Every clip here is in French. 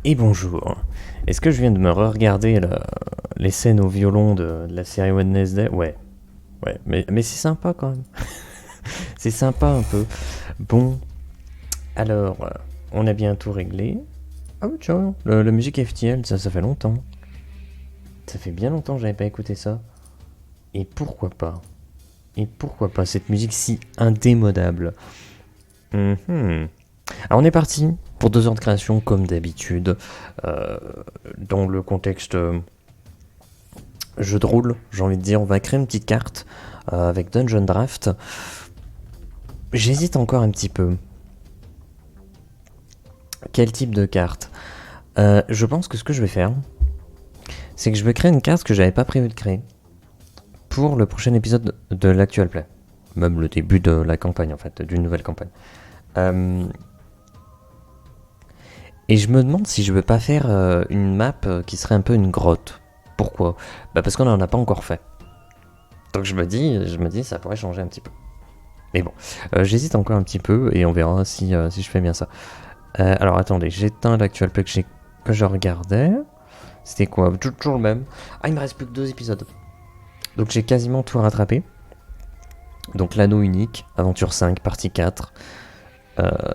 Et bonjour. Est-ce que je viens de me re-regarder les scènes au violon de la série Wednesday? Ouais, ouais, mais c'est sympa quand même. C'est sympa un peu. Bon, alors, on a bien tout réglé. Ah oui, tiens, la musique FTL, ça fait longtemps. Ça fait bien longtemps que j'avais pas écouté ça. Et pourquoi pas? Et pourquoi pas cette musique si indémodable? Mhm. Alors on est parti pour 2 heures de création comme d'habitude, euh, dans le contexte jeu de rôle, j'ai envie de dire. On va créer une petite carte avec Dungeon Draft. J'hésite encore un petit peu. Quel type de carte? Je pense que ce que je vais faire, c'est que je vais créer une carte que j'avais pas prévu de créer pour le prochain épisode de l'actual play. Même le début de la campagne, en fait, d'une nouvelle campagne. Euh, et je me demande si je veux pas faire une map qui serait un peu une grotte. Pourquoi? Bah parce qu'on en a pas encore fait. Donc je me dis, ça pourrait changer un petit peu. Mais bon, j'hésite encore un petit peu et on verra si je fais bien ça. Alors attendez, j'éteins l'actual play que je regardais. C'était quoi? Toujours le même. Ah, il me reste plus que 2 épisodes. Donc j'ai quasiment tout rattrapé. Donc l'anneau unique, aventure 5, partie 4,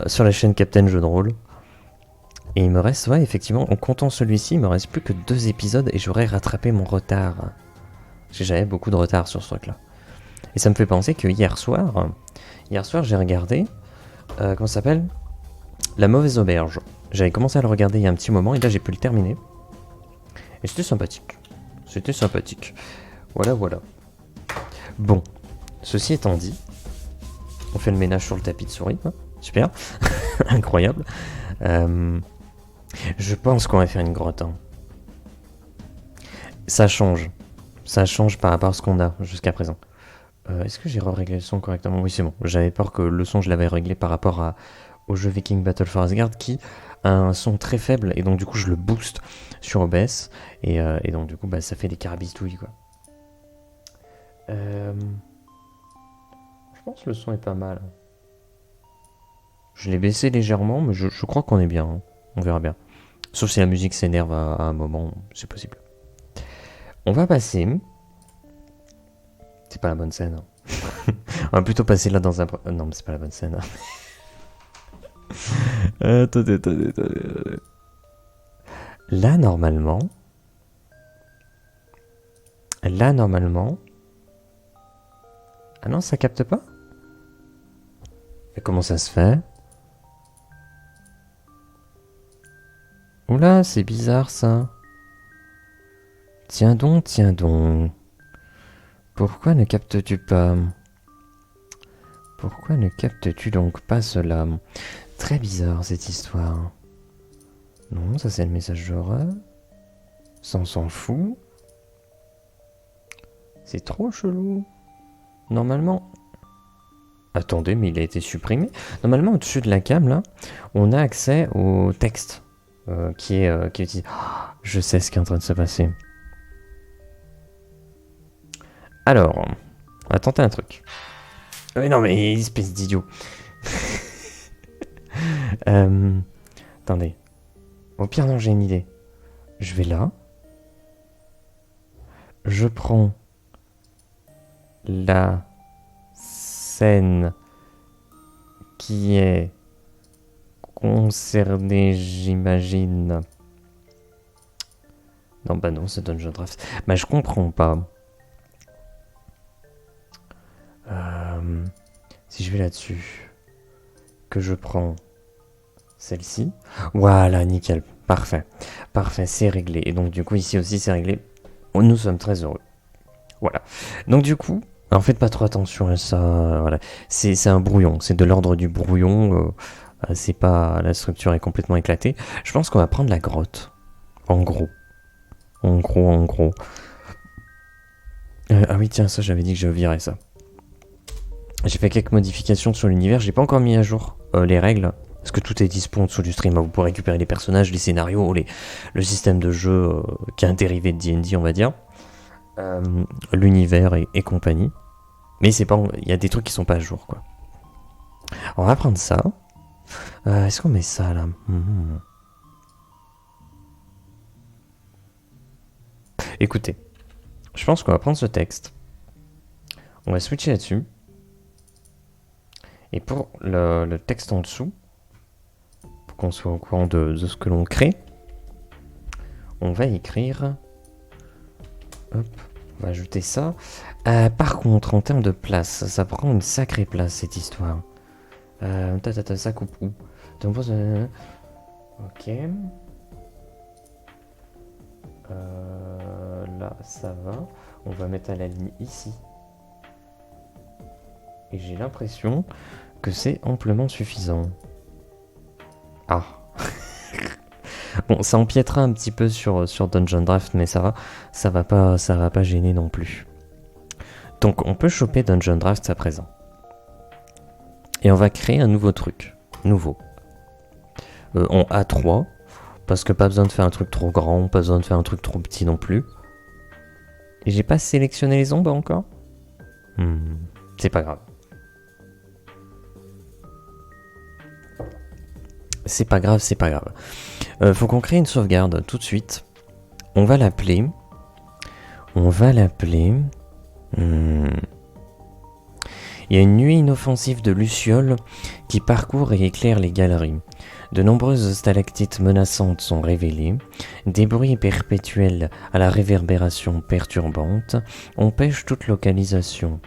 sur la chaîne Captain Jeu de Rôle. Et il me reste, ouais, effectivement, en comptant celui-ci, il me reste plus que 2 épisodes et j'aurais rattrapé mon retard. Parce que j'avais beaucoup de retard sur ce truc-là. Et ça me fait penser que hier soir, j'ai regardé, comment ça s'appelle? La mauvaise auberge. J'avais commencé à le regarder il y a un petit moment et là j'ai pu le terminer. Et c'était sympathique. C'était sympathique. Voilà, voilà. Bon, ceci étant dit, on fait le ménage sur le tapis de souris. Hein. Super. Incroyable. Je pense qu'on va faire une grotte. Hein. Ça change. Ça change par rapport à ce qu'on a jusqu'à présent. Est-ce que j'ai réglé le son correctement? Oui, c'est bon. J'avais peur que le son, je l'avais réglé par rapport au jeu Viking Battle for Asgard qui a un son très faible et donc du coup je le booste sur OBS et donc du coup bah, ça fait des carabistouilles quoi. Je pense que le son est pas mal. Je l'ai baissé légèrement mais je crois qu'on est bien. Hein. On verra bien. Sauf si la musique s'énerve à un moment, c'est possible. On va passer. C'est pas la bonne scène. Hein. On va plutôt passer là dans un. Non, mais c'est pas la bonne scène. Attendez. Là, normalement. Ah non, ça capte pas? Mais comment ça se fait? Oula, c'est bizarre ça. Tiens donc. Pourquoi ne captes-tu pas? Pourquoi ne captes-tu donc pas cela? Très bizarre cette histoire. Non, ça c'est le message d'horreur. Ça on s'en fout. C'est trop chelou. Normalement. Attendez, mais il a été supprimé. Normalement, au-dessus de la cam, là, on a accès au texte qui est utilisé. Oh, je sais ce qui est en train de se passer. Alors, on va tenter un truc. Mais non, mais espèce d'idiot. Attendez. Au pire, non, j'ai une idée. Je vais là. Je prends la scène qui est concernée, j'imagine. Non, bah non, c'est Dungeon Draft. Bah, je comprends pas. Si je vais là-dessus, que je prends celle-ci. Voilà, nickel. Parfait. Parfait, c'est réglé. Et donc, du coup, ici aussi, c'est réglé. Nous sommes très heureux. Voilà. Donc, du coup, alors faites pas trop attention à ça. Voilà. C'est un brouillon. C'est de l'ordre du brouillon. C'est pas. La structure est complètement éclatée. Je pense qu'on va prendre la grotte. En gros. En gros. Ah oui, tiens, ça, j'avais dit que je virais ça. J'ai fait quelques modifications sur l'univers. J'ai pas encore mis à jour les règles. Parce que tout est dispo en dessous du stream. Vous pouvez récupérer les personnages, les scénarios, le système de jeu qui est un dérivé de D&D, on va dire. L'univers et compagnie. Mais c'est pas, il y a des trucs qui sont pas à jour, quoi. On va prendre ça. Est-ce qu'on met ça, là Écoutez, je pense qu'on va prendre ce texte. On va switcher là-dessus. Et pour le texte en dessous, pour qu'on soit au courant de ce que l'on crée, on va écrire... Hop, on va ajouter ça. Par contre, en termes de place, ça prend une sacrée place cette histoire. Ça coupe où? Ok. Là, ça va. On va mettre à la ligne ici. Et j'ai l'impression que c'est amplement suffisant. Ah. Bon, ça empiétera un petit peu sur Dungeon Draft, mais ça va pas gêner non plus. Donc on peut choper Dungeon Draft à présent. Et on va créer un nouveau truc. Nouveau. En A3, parce que pas besoin de faire un truc trop grand, pas besoin de faire un truc trop petit non plus. Et j'ai pas sélectionné les ombres encore. C'est pas grave. C'est pas grave. Faut qu'on crée une sauvegarde tout de suite. On va l'appeler. Il y a une nuée inoffensive de lucioles qui parcourt et éclaire les galeries. De nombreuses stalactites menaçantes sont révélées. Des bruits perpétuels à la réverbération perturbante empêchent toute localisation.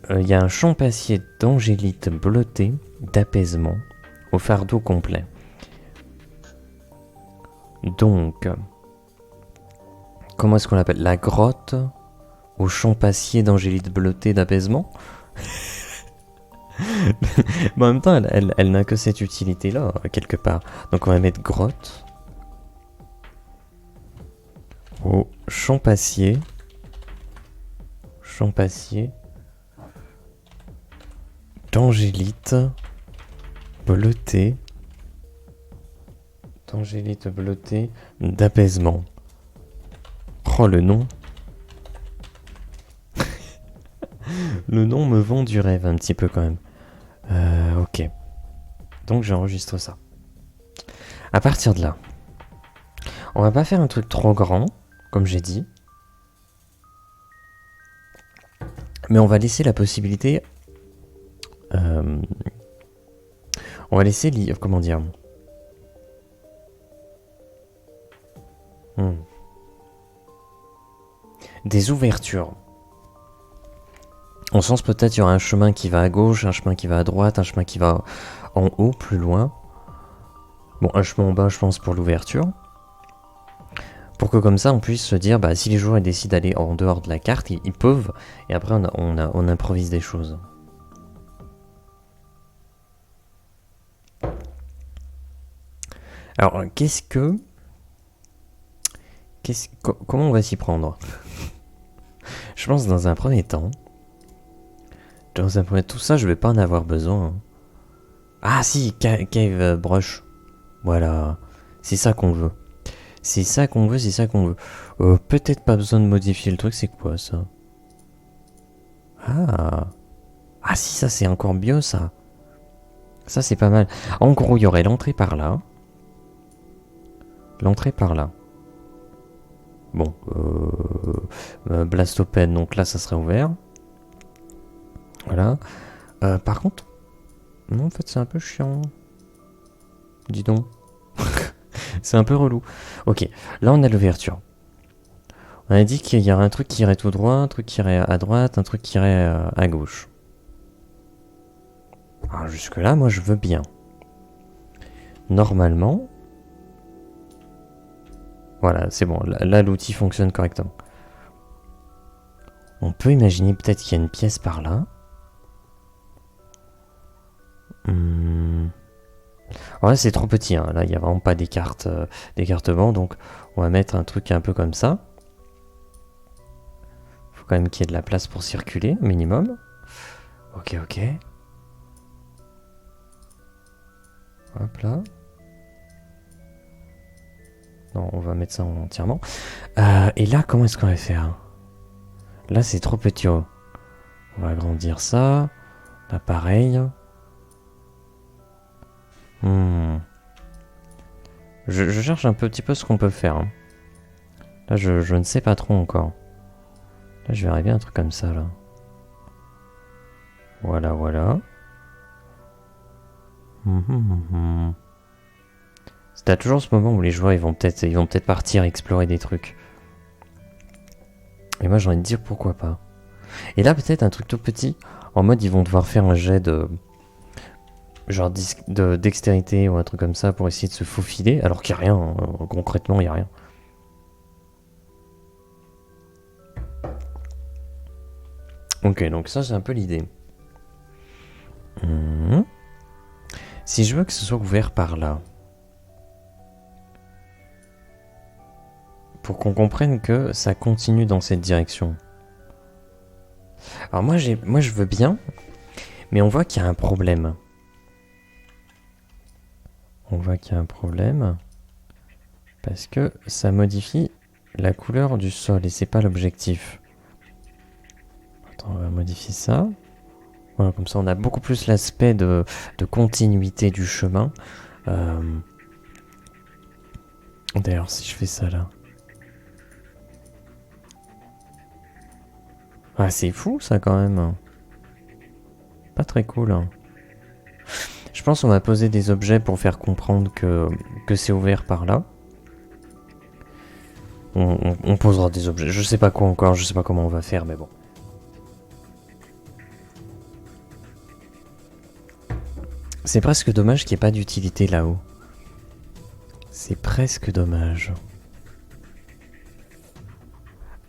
Il y a un champassier d'angélite bleutée d'apaisement au fardeau complet. Donc, comment est-ce qu'on l'appelle? La grotte au champassier d'angélite bleutée d'apaisement. Mais en même temps, elle n'a que cette utilité-là, quelque part. Donc on va mettre grotte au champassier d'angélite bleutée d'apaisement. Oh, le nom. Le nom me vend du rêve un petit peu quand même. Ok. Donc j'enregistre ça. À partir de là, on va pas faire un truc trop grand, comme j'ai dit. Mais on va laisser la possibilité... on va laisser... Comment dire des ouvertures. En sens, peut-être il y aura un chemin qui va à gauche, un chemin qui va à droite, un chemin qui va en haut, plus loin. Bon, un chemin en bas, je pense, pour l'ouverture. Pour que comme ça, on puisse se dire, bah, si les joueurs décident d'aller en dehors de la carte, ils peuvent. Et après, on improvise des choses. Alors, comment on va s'y prendre? Je pense dans un premier temps... tout ça, je vais pas en avoir besoin. Ah si, Cave Brush. Voilà, c'est ça qu'on veut. C'est ça qu'on veut. Peut-être pas besoin de modifier le truc, c'est quoi ça? Ah si, ça c'est encore mieux ça. Ça c'est pas mal. En gros, il y aurait l'entrée par là. Bon, Blast Open, donc là ça serait ouvert. Voilà. Par contre, non, en fait c'est un peu chiant. Dis donc. C'est un peu relou. Ok, là on a l'ouverture. On a dit qu'il y aurait un truc qui irait tout droit, un truc qui irait à droite, un truc qui irait à gauche. Alors jusque là, moi je veux bien. Normalement... Voilà, c'est bon, là l'outil fonctionne correctement. On peut imaginer peut-être qu'il y a une pièce par là. Ouais, c'est trop petit, hein. Là il n'y a vraiment pas d'écartement, donc on va mettre un truc un peu comme ça. Faut quand même qu'il y ait de la place pour circuler, minimum. Ok. Hop là. Non, on va mettre ça entièrement. Et là, comment est-ce qu'on va faire? Là, c'est trop petit. On va agrandir ça. Là, pareil. Je cherche un petit peu ce qu'on peut faire. Hein. Là, je ne sais pas trop encore. Là, je verrais bien un truc comme ça, là. Voilà, voilà. T'as toujours ce moment où les joueurs ils vont peut-être partir explorer des trucs. Et moi j'ai envie de dire pourquoi pas. Et là peut-être un truc tout petit, en mode ils vont devoir faire un jet de genre de dextérité ou un truc comme ça pour essayer de se faufiler, alors qu'il n'y a rien, hein. Concrètement il n'y a rien. Ok, donc ça c'est un peu l'idée. Si je veux que ce soit ouvert par là, pour qu'on comprenne que ça continue dans cette direction. Alors moi je veux bien, mais on voit qu'il y a un problème. On voit qu'il y a un problème parce que ça modifie la couleur du sol et c'est pas l'objectif. Attends, on va modifier ça. Voilà, comme ça on a beaucoup plus l'aspect de continuité du chemin. D'ailleurs, si je fais ça là. Ah, c'est fou ça quand même. Pas très cool. Hein. Je pense qu'on va poser des objets pour faire comprendre que c'est ouvert par là. On posera des objets. Je sais pas quoi encore, je sais pas comment on va faire, mais bon. C'est presque dommage qu'il n'y ait pas d'utilité là-haut. C'est presque dommage.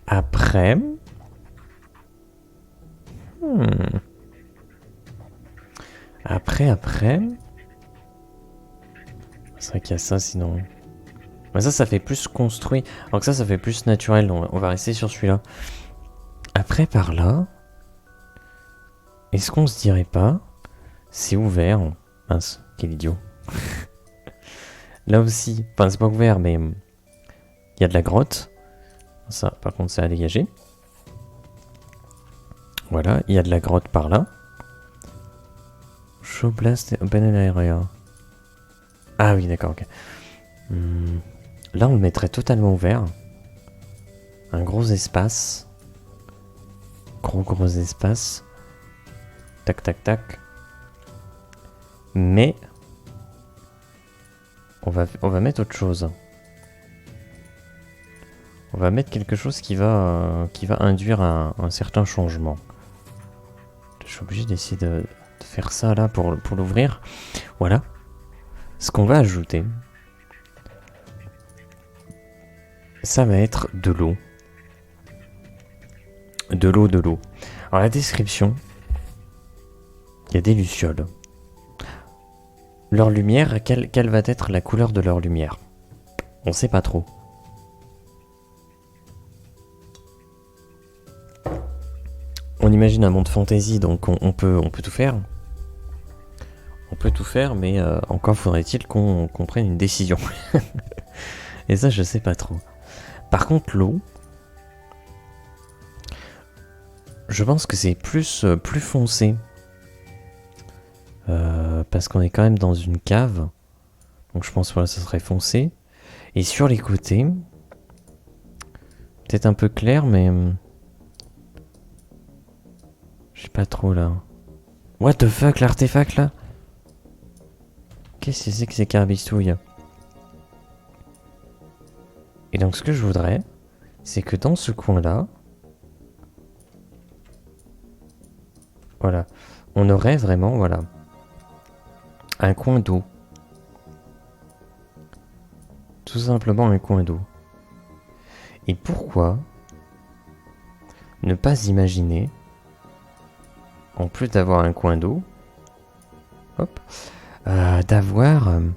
Après... Après... C'est vrai qu'il y a ça sinon... Mais ça fait plus construit. Alors que ça fait plus naturel. On va rester sur celui-là. Après, par là... Est-ce qu'on se dirait pas... C'est ouvert. Mince, quel idiot. Là aussi... Enfin, c'est pas ouvert, mais... Il y a de la grotte. Ça, par contre, c'est à dégager. Voilà, il y a de la grotte par là. Show blast open area. Ah oui, d'accord, ok. Là, on le mettrait totalement ouvert. Un gros espace. Gros espace. Tac, tac, tac. Mais... On va mettre autre chose. On va mettre quelque chose qui va induire un certain changement. Je suis obligé d'essayer de faire ça là pour l'ouvrir. Voilà. Ce qu'on va ajouter, ça va être de l'eau. De l'eau. Alors la description, il y a des lucioles. Leur lumière, quelle va être la couleur de leur lumière? On sait pas trop. On imagine un monde fantasy, donc on peut tout faire. On peut tout faire, mais encore faudrait-il qu'on prenne une décision. Et ça, je sais pas trop. Par contre, l'eau, je pense que c'est plus foncé. Parce qu'on est quand même dans une cave. Donc je pense que voilà, ça serait foncé. Et sur les côtés, peut-être un peu clair, mais... je sais pas trop là. What the fuck, l'artefact là? Qu'est-ce que c'est que ces carabistouilles? Et donc ce que je voudrais, c'est que dans ce coin-là, voilà, on aurait vraiment, voilà, un coin d'eau. Tout simplement un coin d'eau. Et pourquoi ne pas imaginer, en plus d'avoir un coin d'eau, hop, d'avoir un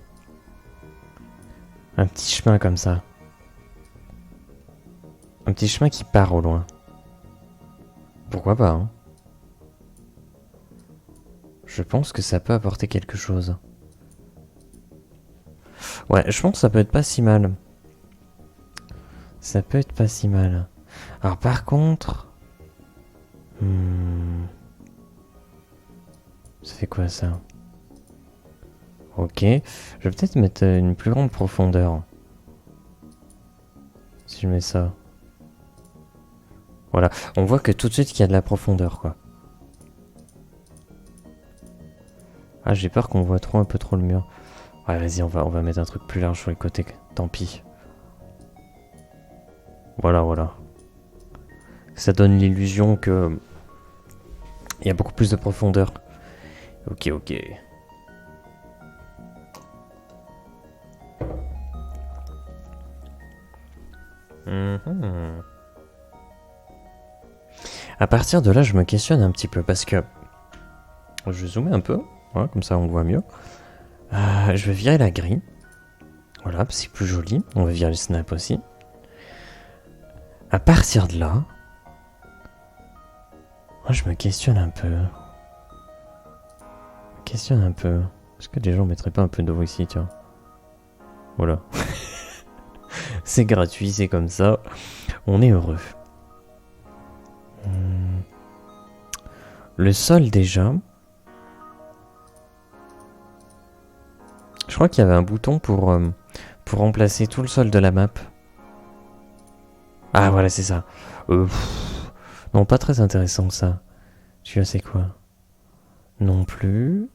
petit chemin comme ça. Un petit chemin qui part au loin. Pourquoi pas, hein? Je pense que ça peut apporter quelque chose. Ouais, je pense que ça peut être pas si mal. Ça peut être pas si mal. Alors par contre... ça fait quoi ça? Ok. Je vais peut-être mettre une plus grande profondeur. Si je mets ça. Voilà, on voit que tout de suite qu'il y a de la profondeur, quoi. Ah, j'ai peur qu'on voit un peu trop le mur. Ouais, vas-y, on va mettre un truc plus large sur les côtés. Tant pis. Voilà, voilà. Ça donne l'illusion que il y a beaucoup plus de profondeur. Ok, ok. À partir de là, je me questionne un petit peu parce que je vais zoomer un peu, voilà, comme ça on voit mieux. Je vais virer la grille. Voilà, c'est plus joli. On va virer le snap aussi. À partir de là, moi je me questionne un peu. Est-ce que les gens mettraient pas un peu d'eau ici, tiens. Voilà. C'est gratuit, c'est comme ça. On est heureux. Le sol déjà. Je crois qu'il y avait un bouton pour remplacer tout le sol de la map. Ah voilà, c'est ça. Non, pas très intéressant ça. Tu vois, c'est quoi? Non plus.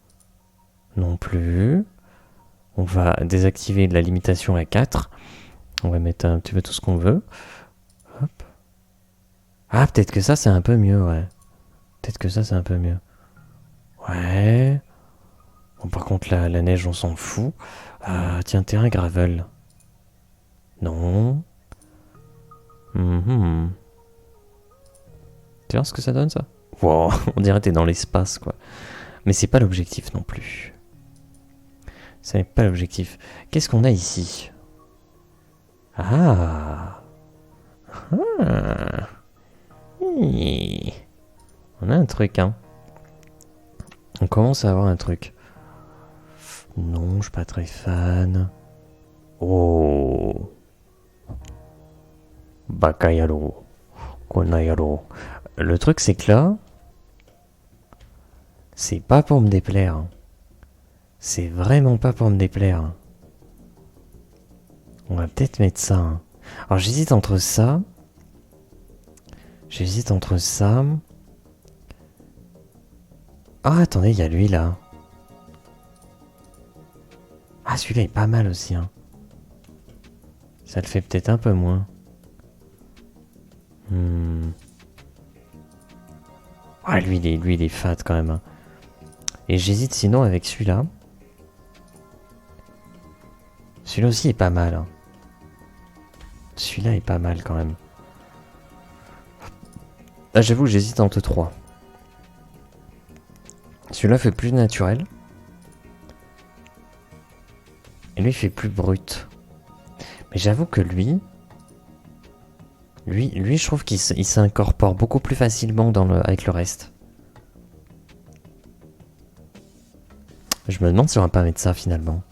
Non plus. On va désactiver la limitation à 4. On va mettre un petit peu tout ce qu'on veut. Hop. Ah, peut-être que ça, c'est un peu mieux, ouais. Peut-être que ça, c'est un peu mieux. Ouais. Bon, par contre, la neige, on s'en fout. Tiens, terrain gravel. Non. Tu vois ce que ça donne, ça? Wow, on dirait que t'es dans l'espace, quoi. Mais c'est pas l'objectif non plus. Ce n'est pas l'objectif. Qu'est-ce qu'on a ici? Ah. On a un truc, hein. On commence à avoir un truc. Non, je suis pas très fan. Oh. Bakayaro. Konayaro. Le truc, c'est que là, c'est pas pour me déplaire. C'est vraiment pas pour me déplaire. On va peut-être mettre ça. Hein. Alors j'hésite entre ça. Ah, attendez, il y a lui là. Ah, celui-là est pas mal aussi. Hein. Ça le fait peut-être un peu moins. Ah, lui, il est fat quand même. Hein. Et j'hésite sinon avec celui-là. Celui-là aussi est pas mal. Hein. Celui-là est pas mal quand même. Ah, j'avoue, j'hésite entre trois. Celui-là fait plus naturel. Et lui, il fait plus brut. Mais j'avoue que lui, je trouve qu'il s'incorpore beaucoup plus facilement avec le reste. Je me demande si on va pas mettre ça finalement.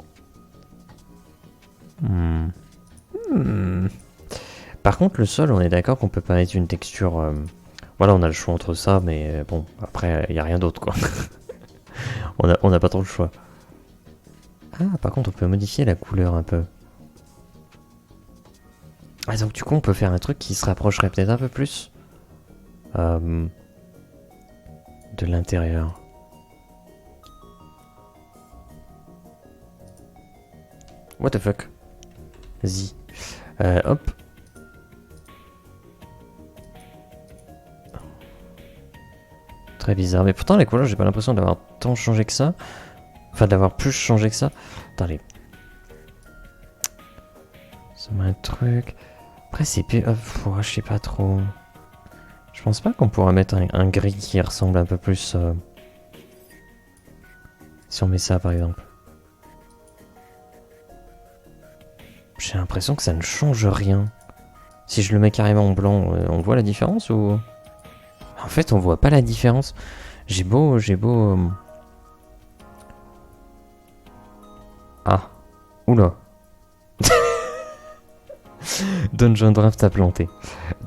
Par contre, le sol, on est d'accord qu'on peut pas mettre une texture. Voilà, on a le choix entre ça, mais bon, après, il n'y a rien d'autre quoi. on n'a pas trop le choix. Ah, par contre, on peut modifier la couleur un peu. Ah, donc du coup, on peut faire un truc qui se rapprocherait peut-être un peu plus de l'intérieur. What the fuck? Vas-y. Hop. Très bizarre. Mais pourtant, les couleurs, j'ai pas l'impression d'avoir tant changé que ça. Enfin, d'avoir plus changé que ça. Attendez. Ça met un truc. Après, c'est plus. Je sais pas trop. Je pense pas qu'on pourra mettre un gris qui ressemble un peu plus. Si on met ça, par exemple. J'ai l'impression que ça ne change rien. Si je le mets carrément en blanc, on voit la différence ou... En fait, on voit pas la différence. J'ai beau... Ah. Oula. Dungeon Draft a planté.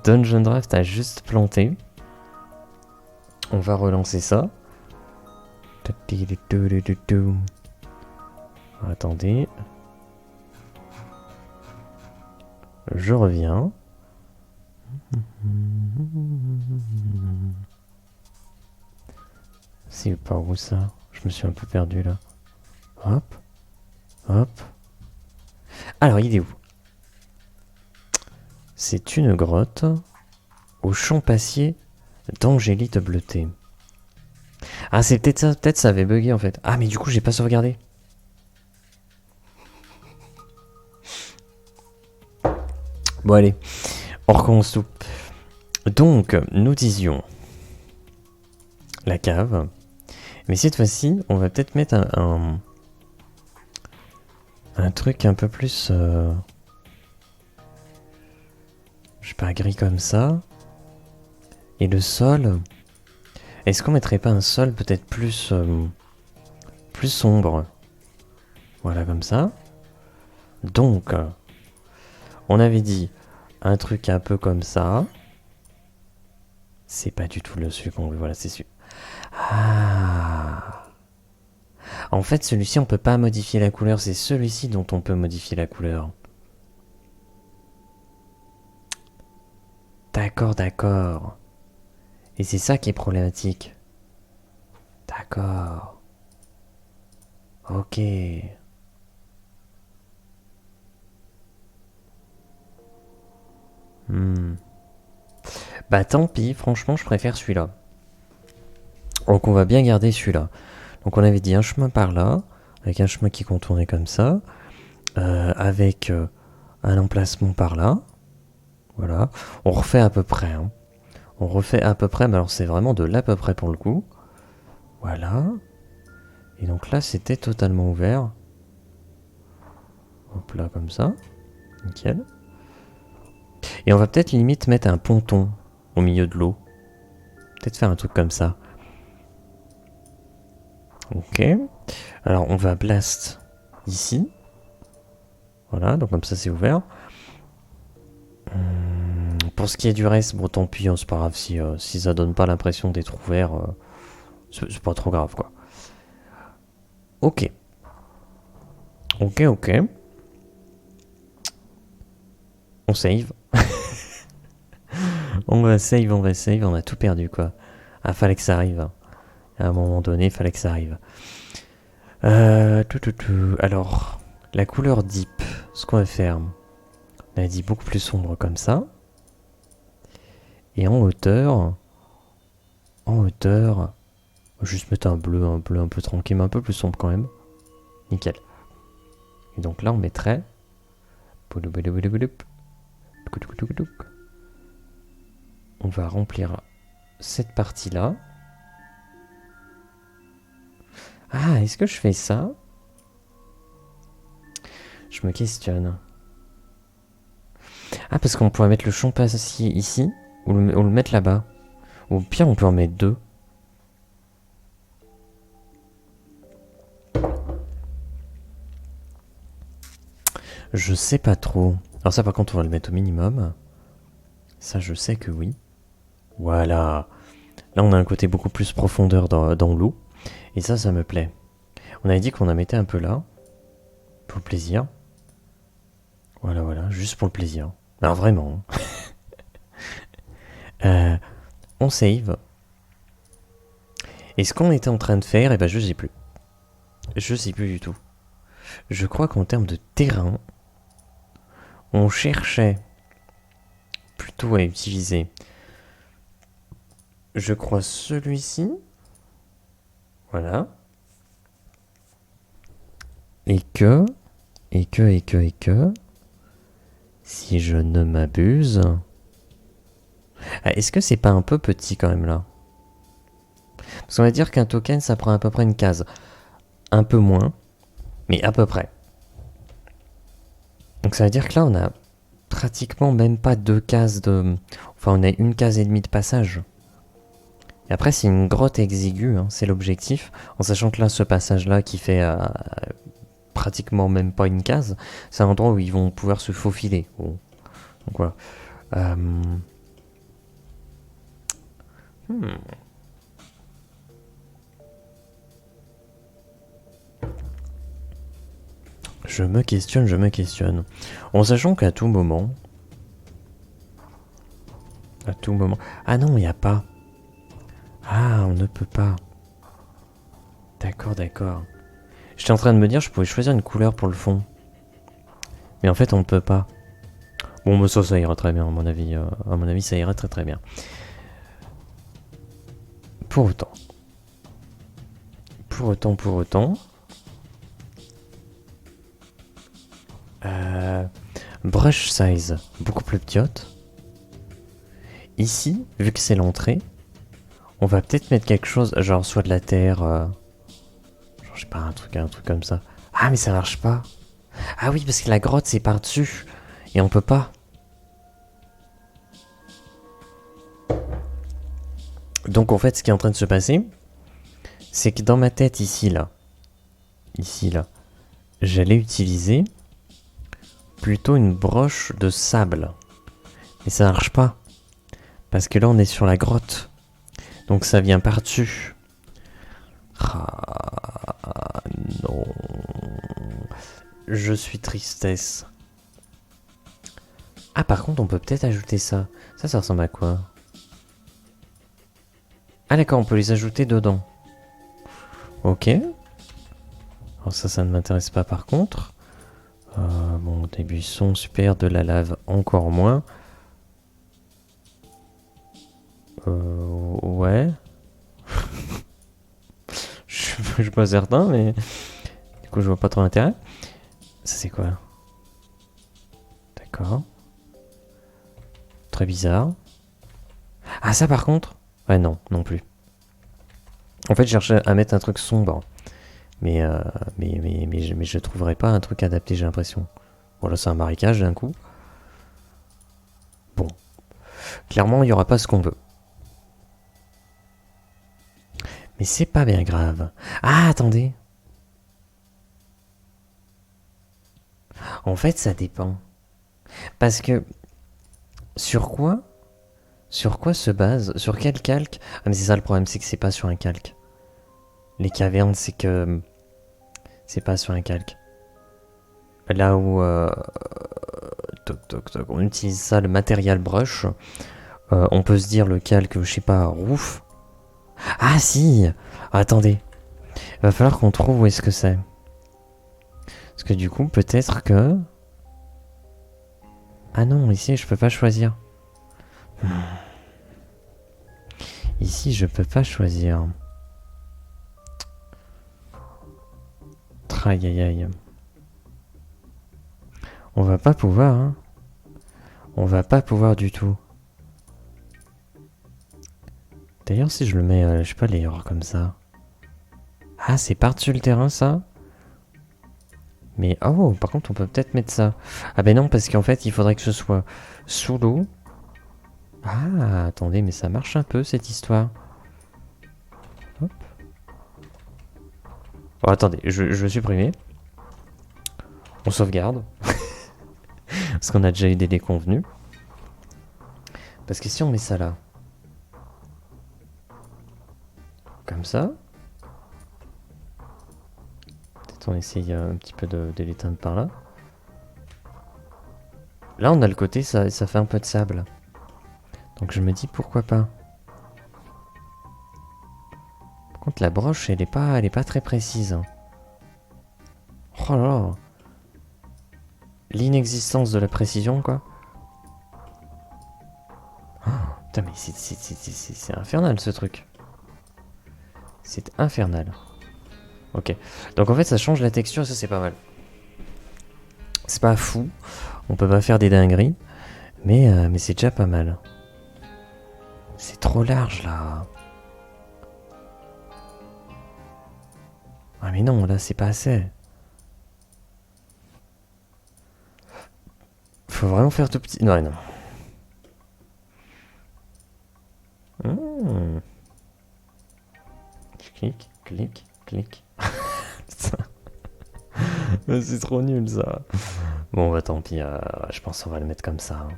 Dungeon Draft a juste planté. On va relancer ça. Attendez. Je reviens. C'est par où ça? Je me suis un peu perdu là. Hop, hop. Alors, il est où? C'est une grotte au champ passier d'Angélite bleutée. Ah, c'est peut-être ça avait bugué en fait. Ah, mais du coup, j'ai pas sauvegardé. Bon, allez, on recommence tout. Donc, nous disions la cave. Mais cette fois-ci, on va peut-être mettre un truc un peu plus... je sais pas, gris comme ça. Et le sol... Est-ce qu'on mettrait pas un sol peut-être plus... plus sombre? Voilà, comme ça. Donc, on avait dit un truc un peu comme ça. C'est pas du tout le celui qu'on veut, voilà, c'est celui. Ah. En fait, celui-ci, on peut pas modifier la couleur, c'est celui-ci dont on peut modifier la couleur. D'accord, d'accord. Et c'est ça qui est problématique. D'accord. Ok. Bah tant pis, franchement, je préfère celui-là. Donc on va bien garder celui-là. Donc on avait dit un chemin par là, avec un chemin qui contournait comme ça, avec un emplacement par là. Voilà. On refait à peu près. Hein. On refait à peu près, mais alors c'est vraiment de l'à peu près pour le coup. Voilà. Et donc là, c'était totalement ouvert. Hop là, comme ça. Nickel. Et on va peut-être limite mettre un ponton au milieu de l'eau. Peut-être faire un truc comme ça. Ok. Alors on va blast ici. Voilà, donc comme ça c'est ouvert. Pour ce qui est du reste, bon tant pis, hein, c'est pas grave si ça donne pas l'impression d'être ouvert. C'est pas trop grave quoi. Ok. Ok, ok. On save. On va save, on a tout perdu quoi. Ah, fallait que ça arrive. Hein. À un moment donné, fallait que ça arrive. Alors, la couleur deep, ce qu'on va faire, on a dit beaucoup plus sombre comme ça. Et en hauteur, juste mettre un bleu un peu tranquille, mais un peu plus sombre quand même. Nickel. Et donc là, on mettrait. On va remplir cette partie-là. Ah, est-ce que je fais ça? Je me questionne. Ah, parce qu'on pourrait mettre le champ passier ici, ou le mettre là-bas. Ou au pire, on peut en mettre deux. Je sais pas trop. Alors ça, par contre, on va le mettre au minimum. Ça, je sais que oui. Voilà. Là, on a un côté beaucoup plus profondeur dans l'eau. Et ça me plaît. On avait dit qu'on en mettait un peu là. Pour le plaisir. Voilà, voilà. Juste pour le plaisir. Alors vraiment. On save. Et ce qu'on était en train de faire, eh ben je sais plus. Je sais plus du tout. Je crois qu'en termes de terrain, on cherchait plutôt à utiliser, je crois, celui-ci. Voilà. Et que, si je ne m'abuse... Ah, est-ce que c'est pas un peu petit quand même là? Parce qu'on va dire qu'un token, ça prend à peu près une case. Un peu moins, mais à peu près. Donc ça veut dire que là, on a pratiquement même pas deux cases de... Enfin, on a une case et demie de passage. Et après, c'est une grotte exiguë, hein, c'est l'objectif. En sachant que là, ce passage-là qui fait pratiquement même pas une case, c'est un endroit où ils vont pouvoir se faufiler. Bon. Donc voilà. Je me questionne. En sachant qu'à tout moment, À tout moment. Ah non, il n'y a pas. Ah, on ne peut pas. D'accord, d'accord. J'étais en train de me dire, je pouvais choisir une couleur pour le fond. Mais en fait, on ne peut pas. Bon, mais ça ira très bien, à mon avis. À mon avis, ça ira très très bien. Pour autant. Pour autant. Brush size, beaucoup plus petite. Ici, vu que c'est l'entrée, on va peut-être mettre quelque chose, genre soit de la terre, genre je sais pas, un truc comme ça. Ah mais ça marche pas. Ah oui, parce que la grotte c'est par-dessus, et on peut pas. Donc en fait, ce qui est en train de se passer, c'est que dans ma tête ici là, j'allais utiliser plutôt une broche de sable. Mais ça marche pas, parce que là on est sur la grotte, donc ça vient par-dessus. Ah non. Je suis tristesse. Ah par contre on peut peut-être ajouter ça. Ça ressemble à quoi? Ah d'accord, on peut les ajouter dedans. Ok. Alors ça ne m'intéresse pas par contre. Bon, des buissons, super, de la lave, encore moins. Ouais. Je suis pas certain, mais du coup je vois pas trop l'intérêt. Ça c'est quoi? D'accord. Très bizarre. Ah ça par contre? Ouais non, non plus. En fait je cherchais à mettre un truc sombre. Mais je trouverais pas un truc adapté, j'ai l'impression. Voilà, c'est un marécage d'un coup. Bon, clairement, il n'y aura pas ce qu'on veut. Mais c'est pas bien grave. Ah, attendez. En fait, ça dépend. Parce que, sur quoi Sur quoi se base Sur quel calque? Ah, mais c'est ça le problème, c'est que c'est pas sur un calque. Les cavernes, c'est que c'est pas sur un calque. Là où on utilise ça, le matériel brush, on peut se dire le calque, je sais pas, roof. Ah si. Attendez, il va falloir qu'on trouve où est-ce que c'est. Parce que du coup, peut-être que... Ah non, ici, je peux pas choisir. Ici, je peux pas choisir. Aïe aïe aïe. On va pas pouvoir, hein. On va pas pouvoir du tout. D'ailleurs, si je le mets, je sais pas, les comme ça. Ah, c'est par-dessus le terrain, ça? Mais, oh, par contre, on peut peut-être mettre ça. Ah ben non, parce qu'en fait, il faudrait que ce soit sous l'eau. Ah, attendez, mais ça marche un peu, cette histoire. Hop. Bon, attendez, je vais supprimer. On sauvegarde. Parce qu'on a déjà eu des déconvenus. Parce que si on met ça là, comme ça, peut-être on essaye un petit peu de l'éteindre par là. Là, on a le côté, ça fait un peu de sable. Donc je me dis pourquoi pas. Par contre, la broche, elle est pas très précise. Hein. Oh là là. L'inexistence de la précision, quoi. Oh, putain, mais c'est infernal ce truc. C'est infernal. Ok. Donc en fait, ça change la texture, ça c'est pas mal. C'est pas fou. On peut pas faire des dingueries. Mais c'est déjà pas mal. C'est trop large là. Ah mais non, là c'est pas assez. Faut vraiment faire tout petit. Non, non. Mmh. Clic, clic, clic. C'est trop nul ça. Bon bah tant pis, je pense qu'on va le mettre comme ça. Hein.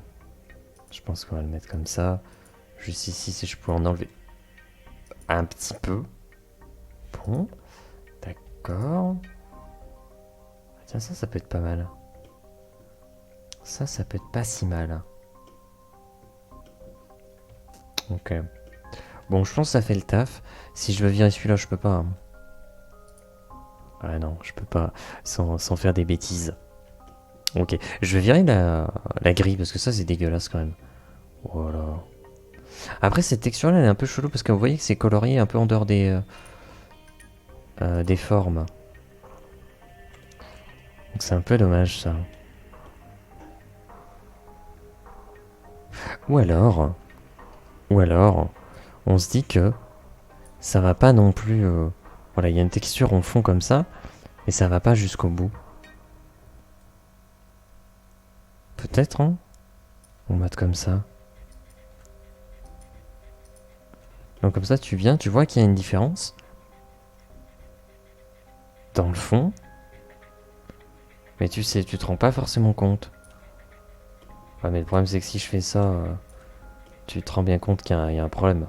Je pense qu'on va le mettre comme ça. Juste ici si je peux en enlever un petit peu. Bon, d'accord. Tiens ça peut être pas mal. Ça peut être pas si mal. Ok. Bon, je pense que ça fait le taf. Si je veux virer celui-là, je peux pas. Hein. Ouais, non, je peux pas. Sans faire des bêtises. Ok. Je vais virer la grille parce que ça, c'est dégueulasse quand même. Voilà. Après, cette texture-là, elle est un peu chelou parce que vous voyez que c'est colorié un peu en dehors des formes. Donc c'est un peu dommage ça. Ou alors, ou alors, on se dit que ça va pas non plus. Voilà, il y a une texture en fond comme ça, et ça va pas jusqu'au bout. Peut-être, hein. On mate comme ça. Donc comme ça, tu viens, tu vois qu'il y a une différence dans le fond, mais tu sais, tu te rends pas forcément compte. Ouais, mais le problème c'est que si je fais ça, tu te rends bien compte qu'il y a un problème.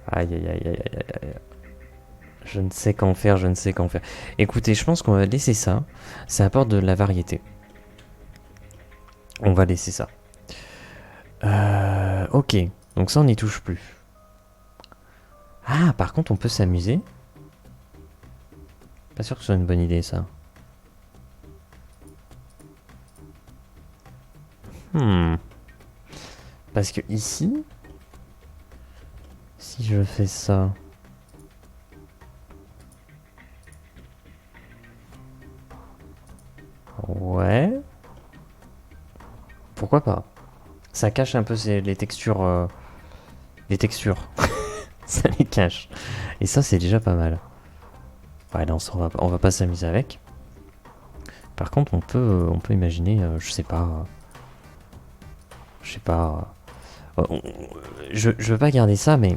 Aïe aïe aïe aïe aïe aïe. Je ne sais qu'en faire, je ne sais qu'en faire. Écoutez, je pense qu'on va laisser ça. Ça apporte de la variété. On va laisser ça. Ok, donc ça on n'y touche plus. Ah, par contre on peut s'amuser. Pas sûr que ce soit une bonne idée ça. Hmm. Parce que ici, si je fais ça... Ouais. Pourquoi pas? Ça cache un peu les textures. Les textures. Ça les cache. Et ça, c'est déjà pas mal. Ouais, non, ça, on va pas s'amuser avec. Par contre, on peut imaginer, je sais pas. Je sais pas. Je veux pas garder ça, mais.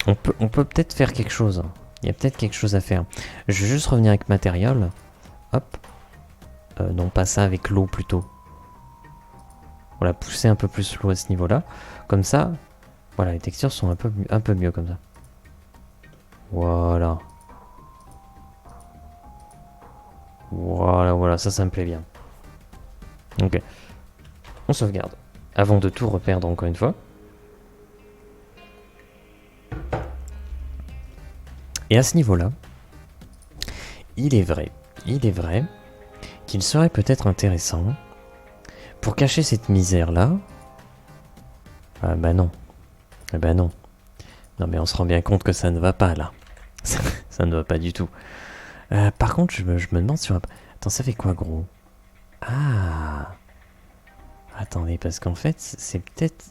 On peut peut-être faire quelque chose. Il y a peut-être quelque chose à faire. Je vais juste revenir avec matériel. Hop. Non, pas ça, avec l'eau plutôt. Voilà, pousser un peu plus l'eau à ce niveau-là. Comme ça, voilà, les textures sont un peu mieux comme ça. Voilà. Voilà, ça me plaît bien. Ok, on sauvegarde. Avant de tout reperdre encore une fois. Et à ce niveau-là, il est vrai qu'il serait peut-être intéressant, pour cacher cette misère-là... Ah bah non. Ah bah non. Non mais on se rend bien compte que ça ne va pas là. Ça ne va pas du tout. Par contre, je me demande sur... Attends, ça fait quoi gros? Ah. Attendez, parce qu'en fait, c'est peut-être...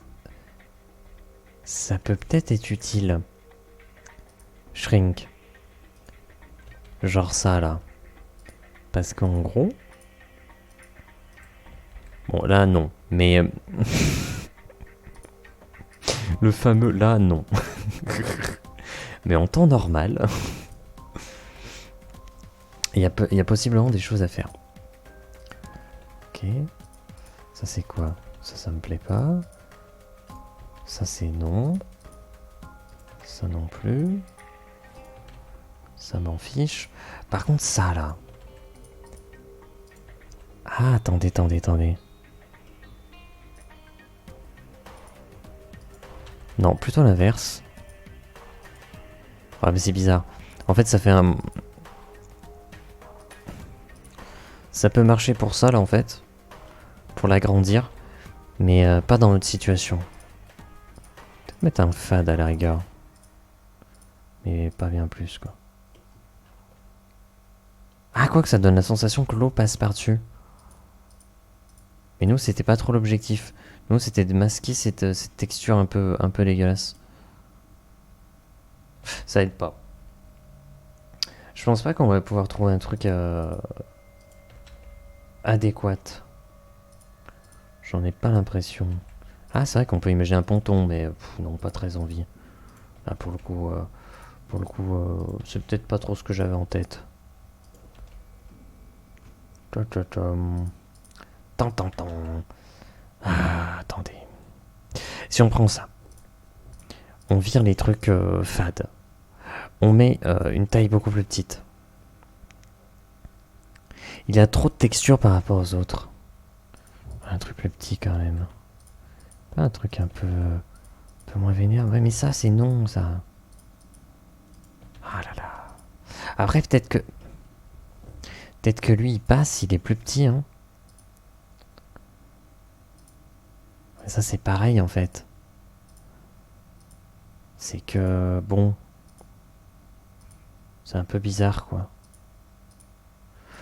Ça peut peut-être être utile. Shrink. Genre ça là. Parce qu'en gros... Bon là non. Mais... le fameux là non. Mais en temps normal... Il y a possiblement des choses à faire. Ok. Ça c'est quoi? Ça me plaît pas. Ça c'est non. Ça non plus. Ça m'en fiche. Par contre ça là. Ah attendez. Non, plutôt l'inverse. Ouais mais c'est bizarre. En fait ça fait un... Ça peut marcher pour ça là en fait. Pour l'agrandir. Mais pas dans notre situation. Peut-être mettre un fade à la rigueur. Mais pas bien plus quoi. Ah quoi que ça donne la sensation que l'eau passe par-dessus. Mais nous c'était pas trop l'objectif. Nous c'était de masquer cette texture un peu dégueulasse. Ça aide pas. Je pense pas qu'on va pouvoir trouver un truc adéquat. J'en ai pas l'impression. Ah c'est vrai qu'on peut imaginer un ponton, mais non, pas très envie. Là pour le coup, c'est peut-être pas trop ce que j'avais en tête. Tant. Ah, attendez. Si on prend ça, on vire les trucs fades. On met une taille beaucoup plus petite. Il a trop de texture par rapport aux autres. Un truc plus petit quand même. Pas un truc un peu moins vénère. Ouais, mais ça, c'est non, ça. Ah là là. Après, peut-être que... Peut-être que lui, il passe, il est plus petit, hein. Ça, c'est pareil, en fait. C'est que... Bon... C'est un peu bizarre, quoi.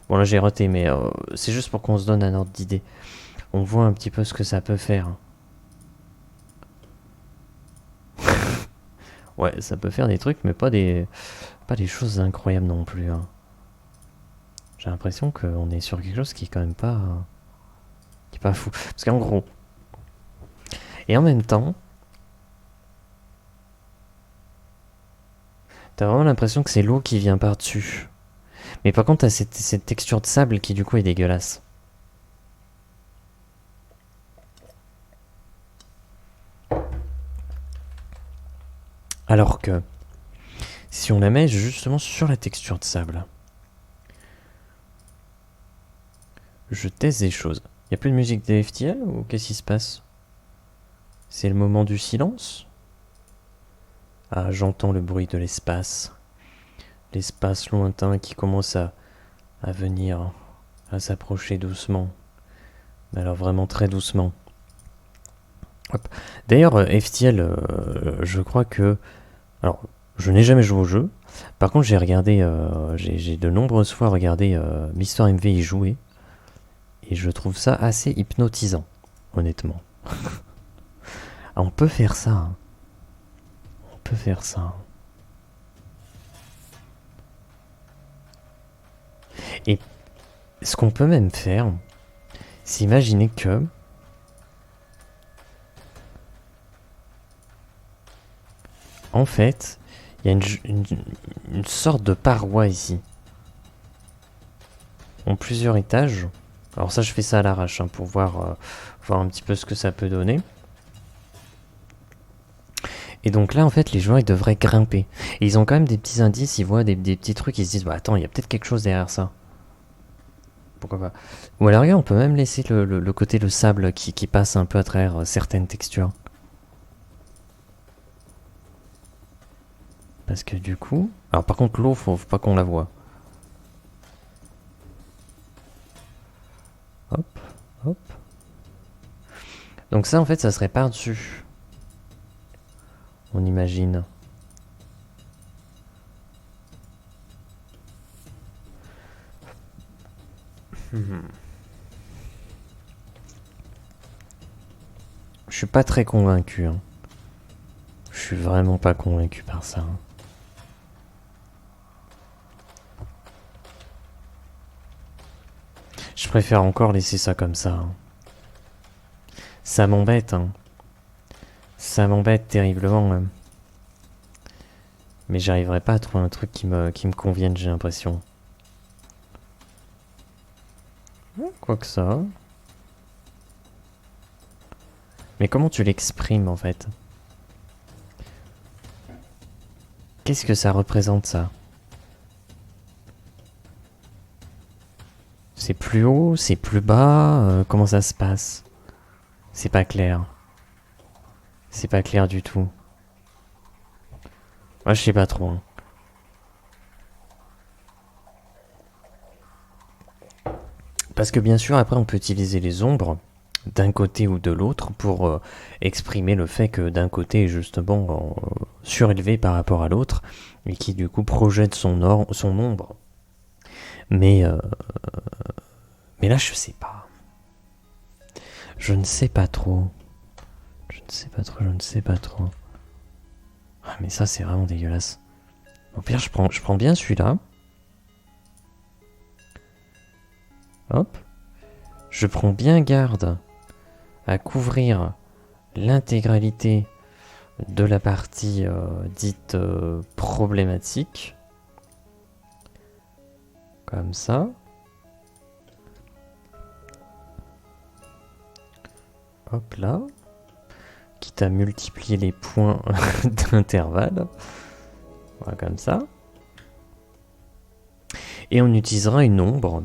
Bon, là, j'ai raté, mais c'est juste pour qu'on se donne un ordre d'idée. On voit un petit peu ce que ça peut faire. Ouais, ça peut faire des trucs, mais pas des choses incroyables non plus, hein. J'ai l'impression qu'on est sur quelque chose qui est quand même pas... qui est pas fou. Parce qu'en gros... Et en même temps... T'as vraiment l'impression que c'est l'eau qui vient par-dessus. Mais par contre, t'as cette texture de sable qui du coup est dégueulasse. Alors que... Si on la met justement sur la texture de sable... Je teste des choses. Y a plus de musique des FTL ou qu'est-ce qui se passe? C'est le moment du silence? Ah, j'entends le bruit de l'espace. L'espace lointain qui commence à venir, à s'approcher doucement. Mais alors vraiment très doucement. Hop. D'ailleurs, FTL, je crois que... Alors, je n'ai jamais joué au jeu. Par contre, j'ai regardé... j'ai de nombreuses fois regardé Mister MV y jouer. Et je trouve ça assez hypnotisant, honnêtement. Ah, on peut faire ça. Hein. On peut faire ça. Et ce qu'on peut même faire, c'est imaginer que... En fait, il y a une sorte de paroi ici. En plusieurs étages. Alors ça, je fais ça à l'arrache, hein, pour voir un petit peu ce que ça peut donner. Et donc là, en fait, les joueurs, ils devraient grimper. Et ils ont quand même des petits indices, ils voient des petits trucs, ils se disent, bah attends, il y a peut-être quelque chose derrière ça. Pourquoi pas. Ou alors, regarde, on peut même laisser le côté, le sable qui passe un peu à travers certaines textures. Parce que du coup... Alors par contre, l'eau, faut pas qu'on la voie. Hop, hop. Donc ça, en fait, ça serait par-dessus. On imagine. Je suis pas très convaincu. Hein. Je suis vraiment pas convaincu par ça. Hein. Je préfère encore laisser ça comme ça. Hein. Ça m'embête. Hein. Ça m'embête terriblement. Hein. Mais j'arriverai pas à trouver un truc qui me convienne, j'ai l'impression. Quoi que ça. Mais comment tu l'exprimes en fait? Qu'est-ce que ça représente ça? C'est plus haut, c'est plus bas, comment ça se passe? C'est pas clair. C'est pas clair du tout. Moi je sais pas trop. Hein. Parce que bien sûr après on peut utiliser les ombres d'un côté ou de l'autre pour exprimer le fait que d'un côté est justement surélevé par rapport à l'autre et qui du coup projette son ombre. Mais là je sais pas. Je ne sais pas trop. Je ne sais pas trop. Ah mais ça c'est vraiment dégueulasse. Au pire je prends bien celui-là. Hop. Je prends bien garde à couvrir l'intégralité de la partie dite problématique. Comme ça. Hop là. Quitte à multiplier les points d'intervalle. Voilà, comme ça. Et on utilisera une ombre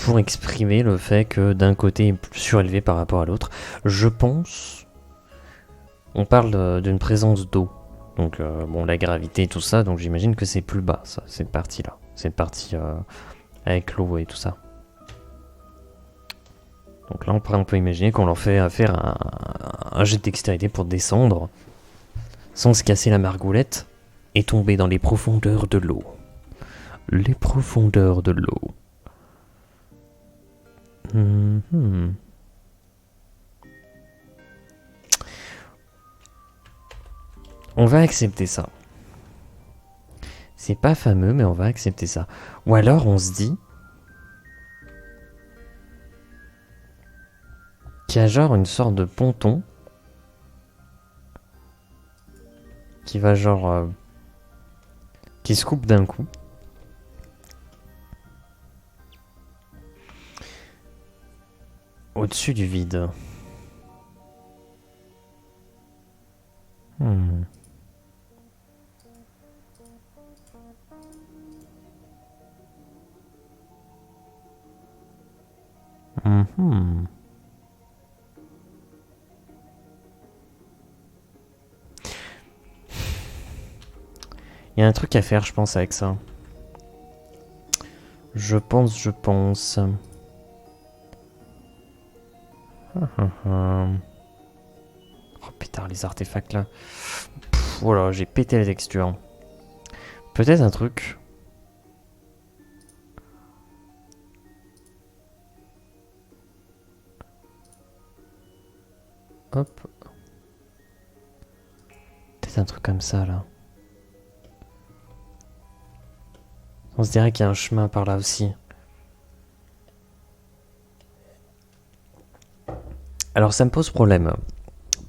pour exprimer le fait que d'un côté est plus surélevé par rapport à l'autre. Je pense, on parle d'une présence d'eau. Donc bon, la gravité et tout ça, donc j'imagine que c'est plus bas, ça, cette partie-là. Cette partie avec l'eau et tout ça. Donc là, on peut imaginer qu'on leur fait faire un jet de dextérité pour descendre sans se casser la margoulette et tomber dans les profondeurs de l'eau. Les profondeurs de l'eau. On va accepter ça. C'est pas fameux, mais on va accepter ça. Ou alors on se dit qu'il y a genre une sorte de ponton qui va genre qui se coupe d'un coup. Au-dessus du vide. Il y a un truc à faire, je pense, avec ça. Je pense. Oh putain, les artefacts là. Voilà, j'ai pété la texture. Peut-être un truc. Hop. Peut-être un truc comme ça là. On se dirait qu'il y a un chemin par là aussi. Alors ça me pose problème.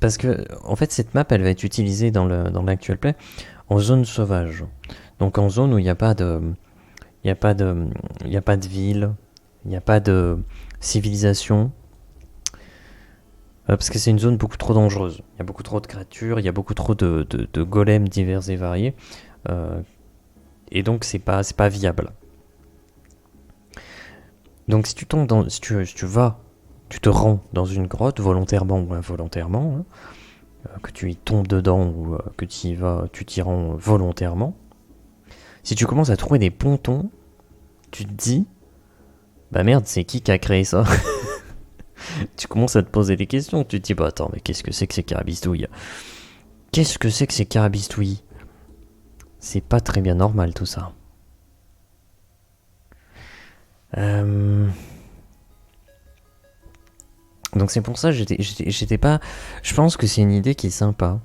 Parce que, en fait, cette map, elle va être utilisée dans l'actual play en zone sauvage. Donc en zone où il n'y a pas de... Il n'y a pas de ville. Il n'y a pas de civilisation. Parce que c'est une zone beaucoup trop dangereuse. Il y a beaucoup trop de créatures, il y a beaucoup trop de golems divers et variés. Et donc c'est pas viable. Donc si tu tombes dans... Si tu te rends dans une grotte, volontairement ou involontairement, que tu y tombes dedans ou que tu t'y rends volontairement, si tu commences à trouver des pontons, tu te dis, bah merde, c'est qui a créé ça? Tu commences à te poser des questions, tu te dis, bah attends, mais qu'est-ce que c'est que ces carabistouilles? Qu'est-ce que c'est que ces carabistouilles? C'est pas très bien normal tout ça. Donc c'est pour ça j'étais pas... Je pense que c'est une idée qui est sympa.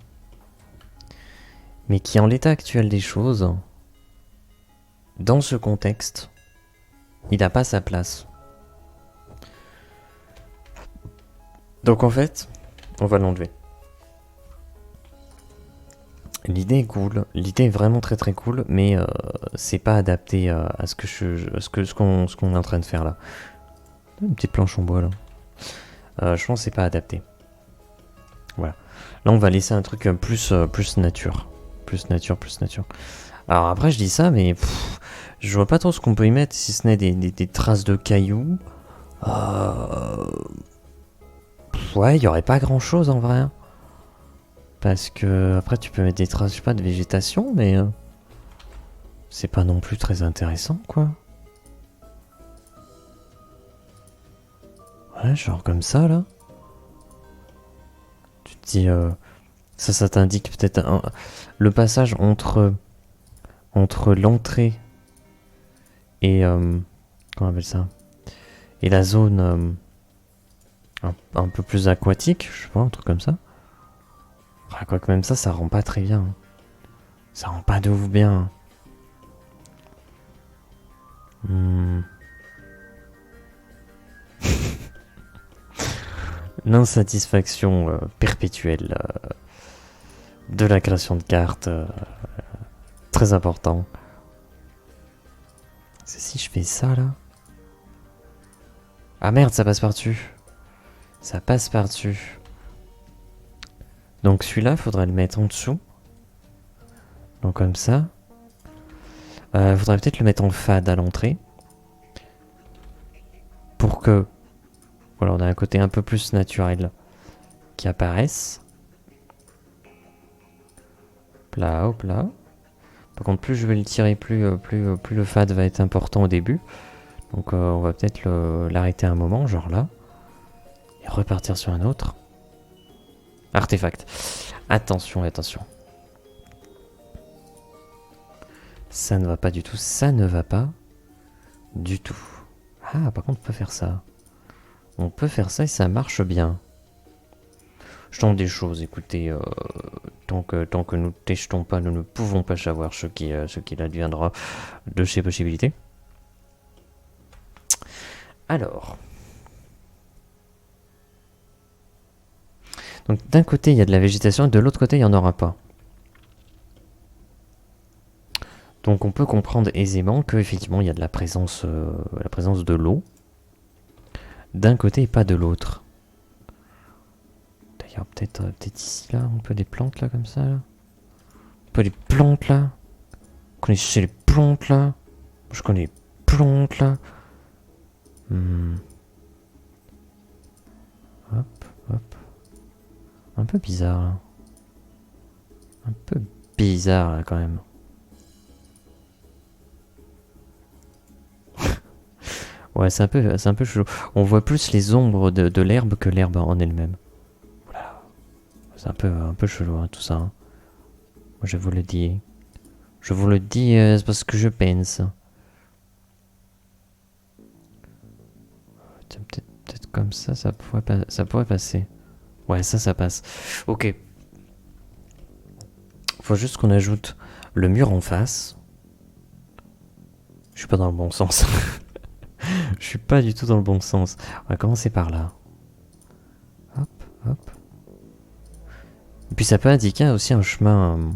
Mais qui en l'état actuel des choses, dans ce contexte, il n'a pas sa place. Donc en fait, on va l'enlever. L'idée est cool, l'idée est vraiment très très cool, mais c'est pas adapté à ce qu'on est en train de faire là. Une petite planche en bois là. Je pense que c'est pas adapté. Voilà. Là on va laisser un truc plus nature. Plus nature. Alors après je dis ça, mais je vois pas trop ce qu'on peut y mettre, si ce n'est des traces de cailloux. Ouais, il y aurait pas grand chose en vrai. Parce que après tu peux mettre des traces, je sais pas, de végétation, mais c'est pas non plus très intéressant quoi. Ouais, genre comme ça là. Tu te dis, ça t'indique peut-être le passage entre l'entrée et comment on appelle ça, et la zone un peu plus aquatique, je sais pas, un truc comme ça. Quoique même ça rend pas très bien. Ça rend pas de ouf bien. L'insatisfaction perpétuelle de la création de cartes. Très important. C'est si je fais ça là. Ah merde, ça passe par-dessus. Ça passe par-dessus. Donc celui-là, faudrait le mettre en dessous. Donc comme ça. Faudrait peut-être le mettre en fade à l'entrée. pour que voilà, on a un côté un peu plus naturel qui apparaisse. Hop là, hop là. Par contre, plus je vais le tirer, plus le fade va être important au début. Donc on va peut-être l'arrêter un moment, genre là. Et repartir sur un autre. Artefact. Attention, attention. Ça ne va pas du tout, ça ne va pas du tout. Ah, par contre, on peut faire ça. On peut faire ça et ça marche bien. Je tente des choses, écoutez, tant que nous ne testons pas, nous ne pouvons pas savoir ce qu'il adviendra de ces possibilités. Alors. Donc d'un côté, il y a de la végétation et de l'autre côté, il n'y en aura pas. Donc on peut comprendre aisément qu'effectivement, il y a de la présence de l'eau. D'un côté et pas de l'autre. D'ailleurs, peut-être ici, là, on peut des plantes, là, comme ça, là. On peut des plantes, là. Vous connaissez les plantes, là? Je connais les plantes, là. Hop, hop. Un peu bizarre, là. Un peu bizarre, là, quand même. Ouais, c'est un peu chelou. On voit plus les ombres de l'herbe que l'herbe en elle-même. Voilà. C'est un peu chelou, hein, tout ça. Hein. Moi, je vous le dis. Je vous le dis, c'est parce que je pense. Peut-être comme ça pourrait passer. Ouais, ça passe. Ok. Faut juste qu'on ajoute le mur en face. Je suis pas dans le bon sens. Je suis pas du tout dans le bon sens. On va commencer par là. Hop, hop. Et puis ça peut indiquer aussi un chemin...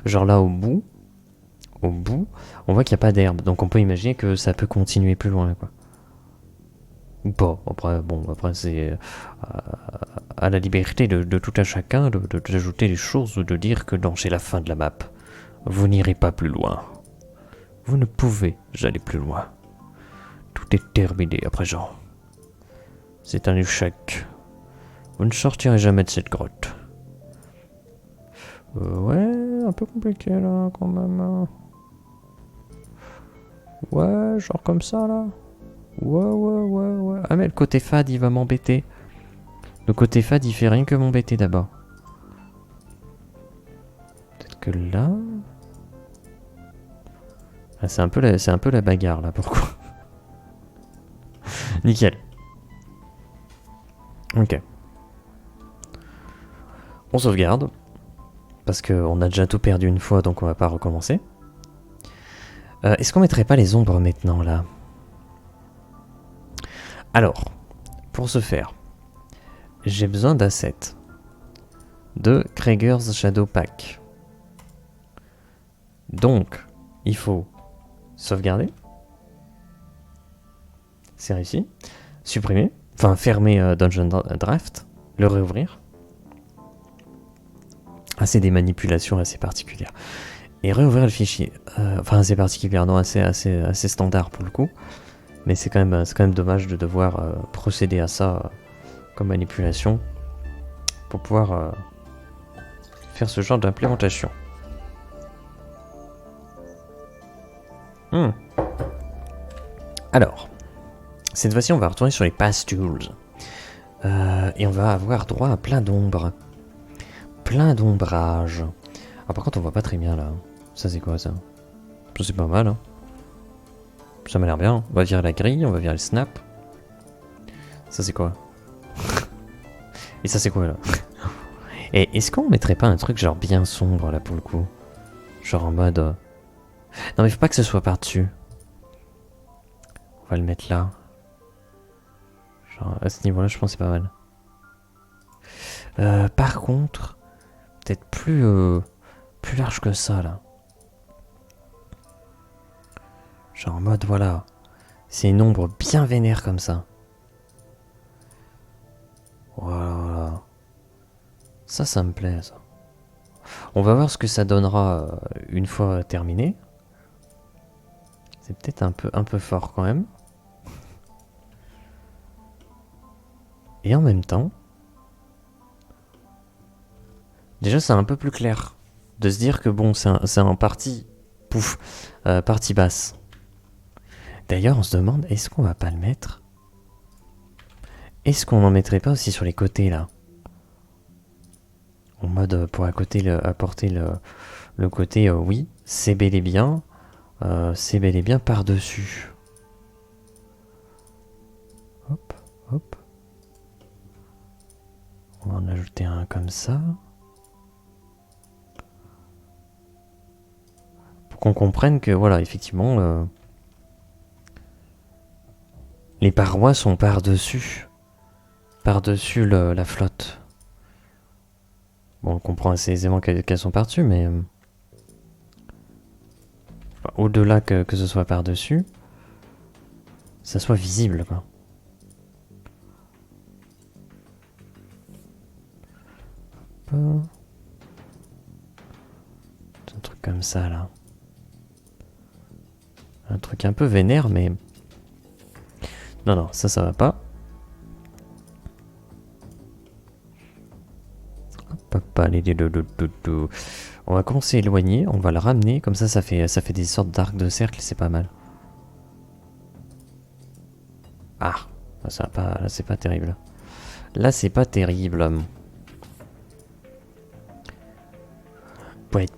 genre là au bout, on voit qu'il n'y a pas d'herbe. Donc on peut imaginer que ça peut continuer plus loin, quoi. Ou pas. Après c'est à la liberté de tout à chacun d'ajouter les choses ou de dire que non, c'est la fin de la map. Vous n'irez pas plus loin. Vous ne pouvez aller plus loin. Tout est terminé à présent. C'est un échec. Vous ne sortirez jamais de cette grotte. Ouais, un peu compliqué là quand même. Ouais, genre comme ça là. Ouais. Ah mais le côté fade il va m'embêter. Le côté fade il fait rien que m'embêter d'abord. Peut-être que là... Ah, c'est un peu la bagarre là pourquoi. Nickel. Ok. On sauvegarde. Parce qu'on a déjà tout perdu une fois donc on va pas recommencer. Est-ce qu'on mettrait pas les ombres maintenant là? Alors, pour ce faire, j'ai besoin d'assets de Krager's Shadow Pack. Donc, il faut sauvegarder. C'est réussi. Supprimer. Enfin, fermer Dungeon Draft. Le réouvrir. Ah, c'est des manipulations assez particulières. Et réouvrir le fichier. Enfin, assez particulière, non, assez standard pour le coup. Mais c'est quand même dommage de devoir procéder à ça comme manipulation pour pouvoir faire ce genre d'implémentation. Alors, cette fois-ci, on va retourner sur les Pass Tools. Et on va avoir droit à plein d'ombres. Plein d'ombrages. Ah, par contre, on voit pas très bien là. Ça, c'est quoi ça? Ça, c'est pas mal. Hein. Ça m'a l'air bien. On va virer la grille, on va virer le snap. Ça, c'est quoi? Et ça, c'est quoi là? Et est-ce qu'on mettrait pas un truc genre bien sombre là pour le coup? Genre en mode... Non, mais faut pas que ce soit par-dessus. On va le mettre là. Genre à ce niveau-là, je pense que c'est pas mal. Par contre, peut-être plus large que ça là. Genre en mode voilà. C'est une ombre bien vénère comme ça. Voilà. Ça me plaît ça. On va voir ce que ça donnera une fois terminé. C'est peut-être un peu fort quand même. Et en même temps, déjà c'est un peu plus clair de se dire que bon, c'est un parti, pouf, partie basse. D'ailleurs, on se demande, est-ce qu'on va pas le mettre? Est-ce qu'on n'en mettrait pas aussi sur les côtés là? En mode pour apporter le côté, oui, c'est bel et bien par-dessus. Hop, hop. On va en ajouter un comme ça. Pour qu'on comprenne que, voilà, effectivement, les parois sont par-dessus. Par-dessus la flotte. Bon, on comprend assez aisément qu'elles sont par-dessus, mais... au-delà que ce soit par-dessus, ça soit visible, quoi. Un truc comme ça, là. Un truc un peu vénère, mais... Non, non, ça va pas. Hop, hop, allez, on va commencer à éloigner, on va le ramener, comme ça fait des sortes d'arcs de cercle, c'est pas mal. Ah, ça va pas, là c'est pas terrible. Là c'est pas terrible. Pouet.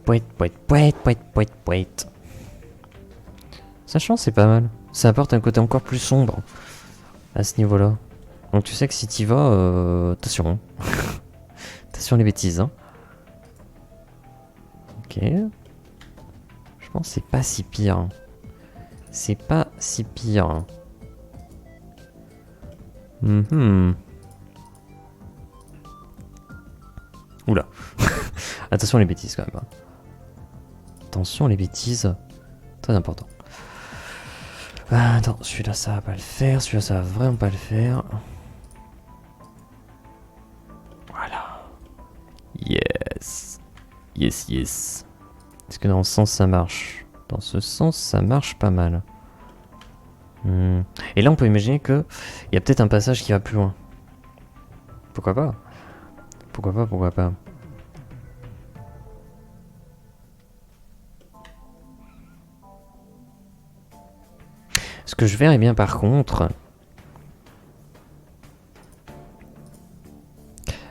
Sachant c'est pas mal. Ça apporte un côté encore plus sombre à ce niveau-là. Donc tu sais que si t'y vas, attention. Attention les bêtises. Hein. Ok. Je pense que c'est pas si pire. C'est pas si pire. Oula. Attention les bêtises quand même. Attention les bêtises. Très important. Ah, attends, celui-là ça va pas le faire. Celui-là ça va vraiment pas le faire. Voilà. Yes. Yes. Est-ce que dans ce sens ça marche? Dans ce sens ça marche pas mal. Et là on peut imaginer que il y a peut-être un passage qui va plus loin. Pourquoi pas? Pourquoi pas? Ce que je verrais bien par contre...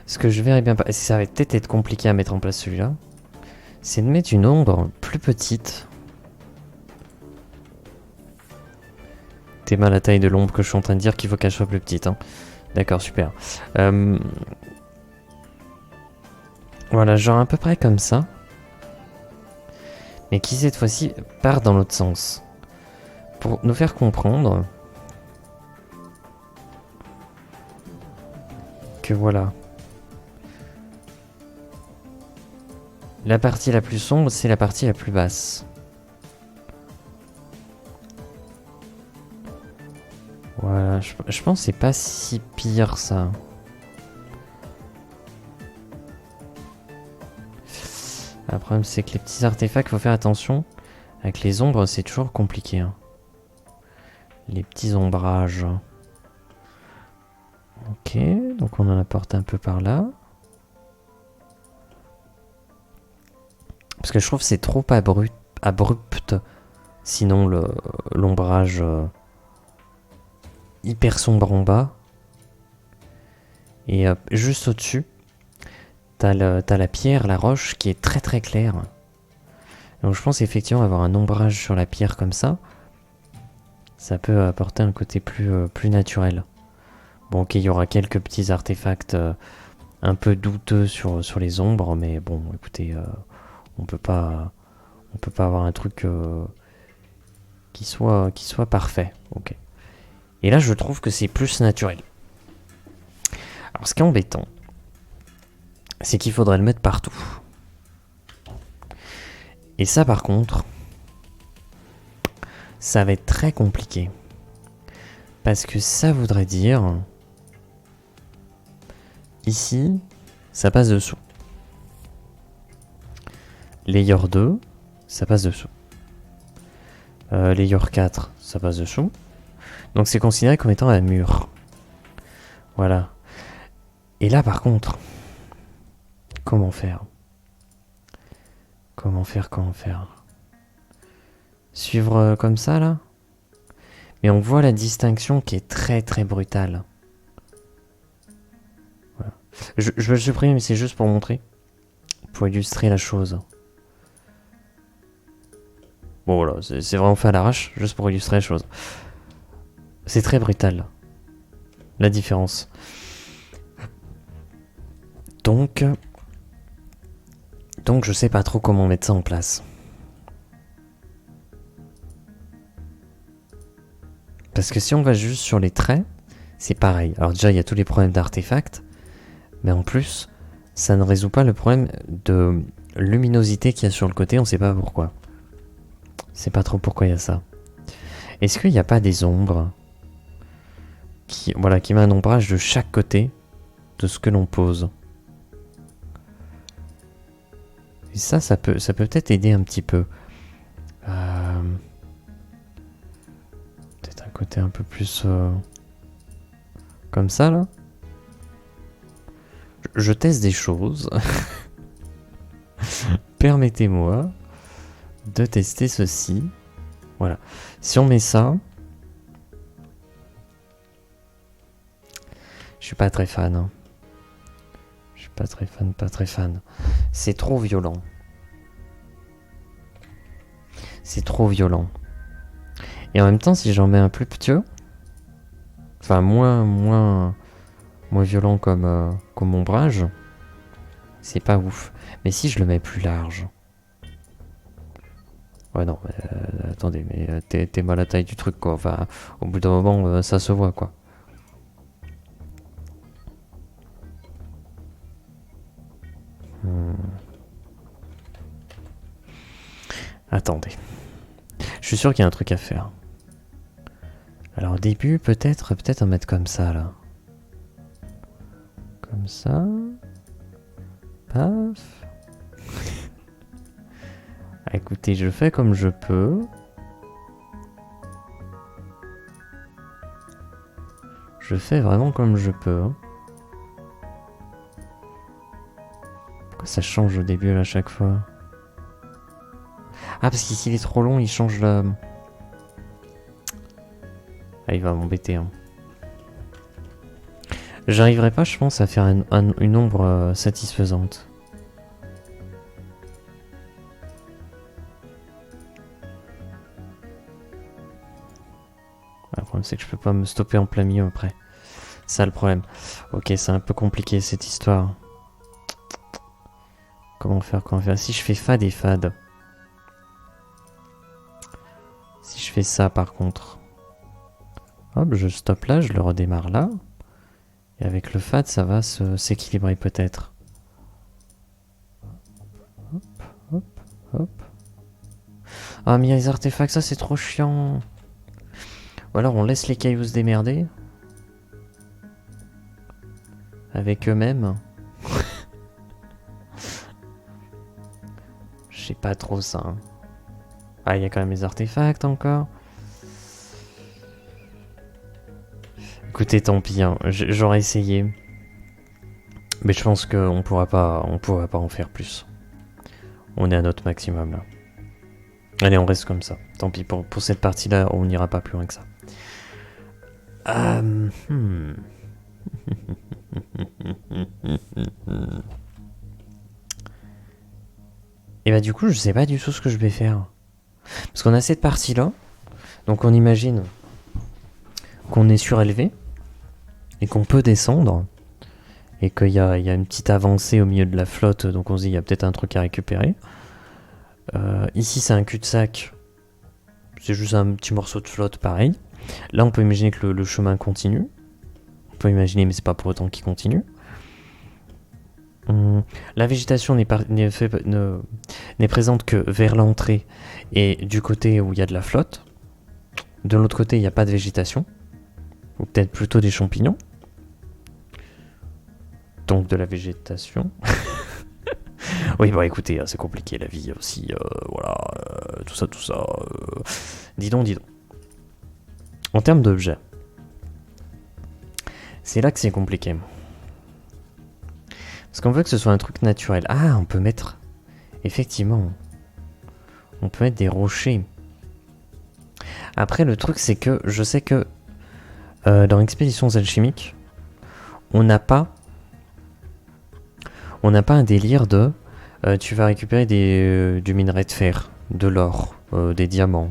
Ça va peut-être être compliqué à mettre en place celui-là. C'est de mettre une ombre plus petite. T'es mal la taille de l'ombre que je suis en train de dire qu'il faut qu'elle soit plus petite. Hein. D'accord, super. Voilà, genre à peu près comme ça. Mais qui cette fois-ci part dans l'autre sens. Pour nous faire comprendre que voilà. La partie la plus sombre, c'est la partie la plus basse. Voilà, je pense que c'est pas si pire ça. Le problème c'est que les petits artefacts, faut faire attention. Avec les ombres, c'est toujours compliqué. Hein. Les petits ombrages. Ok, donc on en apporte un peu par là. Parce que je trouve que c'est trop abrupt. Sinon l'ombrage hyper sombre en bas. Et juste au-dessus, t'as la pierre, la roche qui est très très claire. Donc je pense effectivement avoir un ombrage sur la pierre comme ça, ça peut apporter un côté plus naturel. Bon ok, il y aura quelques petits artefacts un peu douteux sur les ombres, mais bon écoutez, on peut pas avoir un truc qui soit parfait. Ok. Et là je trouve que c'est plus naturel. Alors ce qui est embêtant, c'est qu'il faudrait le mettre partout. Et ça par contre, ça va être très compliqué. Parce que ça voudrait dire... Ici, ça passe dessous. Layer 2, ça passe dessous. Layer 4, ça passe dessous. Donc c'est considéré comme étant un mur. Voilà. Et là par contre, comment faire? Comment faire? Suivre comme ça là? Mais on voit la distinction qui est très très brutale. Voilà. Je vais le supprimer mais c'est juste pour montrer. Pour illustrer la chose. Bon voilà, c'est vraiment fait à l'arrache, juste pour illustrer la chose. C'est très brutal. La différence. Donc je sais pas trop comment mettre ça en place. Parce que si on va juste sur les traits, c'est pareil. Alors déjà, il y a tous les problèmes d'artefacts, mais en plus, ça ne résout pas le problème de luminosité qu'il y a sur le côté, on sait pas pourquoi. On sait pas trop pourquoi il y a ça. Est-ce qu'il n'y a pas des ombres qui met un ombrage de chaque côté de ce que l'on pose? Et ça peut peut-être aider un petit peu. Peut-être un côté un peu plus comme ça là. Je teste des choses. Permettez-moi de tester ceci. Voilà. Si on met ça, je suis pas très fan. Hein. Je suis pas très fan. C'est trop violent. C'est trop violent. Et en même temps, si j'en mets un plus petit, enfin moins violent comme ombrage, c'est pas ouf. Mais si je le mets plus large. Ouais non, mais, attendez, mais t'es mal à la taille du truc quoi. Enfin, au bout d'un moment, ça se voit quoi. Attendez. Je suis sûr qu'il y a un truc à faire. Alors au début, peut-être en mettre comme ça là. Comme ça. Paf. Écoutez, je fais comme je peux. Je fais vraiment comme je peux. Pourquoi ça change au début là, à chaque fois? Ah, parce qu'ici il est trop long, il change la... Ah, il va m'embêter. Hein. J'arriverai pas, je pense, à faire une ombre satisfaisante. Le problème, c'est que je peux pas me stopper en plein milieu après. C'est ça le problème. Ok, c'est un peu compliqué cette histoire. Comment faire? Si je fais fade et fade. Si je fais ça par contre. Hop, je stoppe là, je le redémarre là. Et avec le fade, ça va s'équilibrer peut-être. Hop, hop, hop. Ah, mais il y a les artefacts, ça c'est trop chiant. Ou alors on laisse les cailloux se démerder. Avec eux-mêmes. Je sais pas trop ça. Hein. Ah, il y a quand même les artefacts encore. Écoutez, tant pis, hein. J'aurais essayé. Mais je pense qu'on pourra pas en faire plus. On est à notre maximum là. Allez, on reste comme ça. Tant pis, pour cette partie-là, on n'ira pas plus loin que ça. Et bah du coup, je sais pas du tout ce que je vais faire. Parce qu'on a cette partie-là. Donc on imagine qu'on est surélevé. Et qu'on peut descendre. Et qu'il y a une petite avancée au milieu de la flotte. Donc on se dit, il y a peut-être un truc à récupérer. Ici, c'est un cul-de-sac. C'est juste un petit morceau de flotte, pareil. Là, on peut imaginer que le chemin continue. On peut imaginer, mais c'est pas pour autant qu'il continue. La végétation n'est présente que vers l'entrée et du côté où il y a de la flotte. De l'autre côté, il n'y a pas de végétation. Ou peut-être plutôt des champignons. Donc de la végétation. Oui, bah écoutez, c'est compliqué la vie aussi. Voilà, tout ça. Dis donc, dis donc. En termes d'objets, c'est là que c'est compliqué. Parce qu'on veut que ce soit un truc naturel. Ah, on peut mettre... Effectivement. On peut mettre des rochers. Après, le truc, c'est que je sais que dans Expéditions Alchimiques, on n'a pas un délire de... tu vas récupérer du minerai de fer, de l'or, des diamants.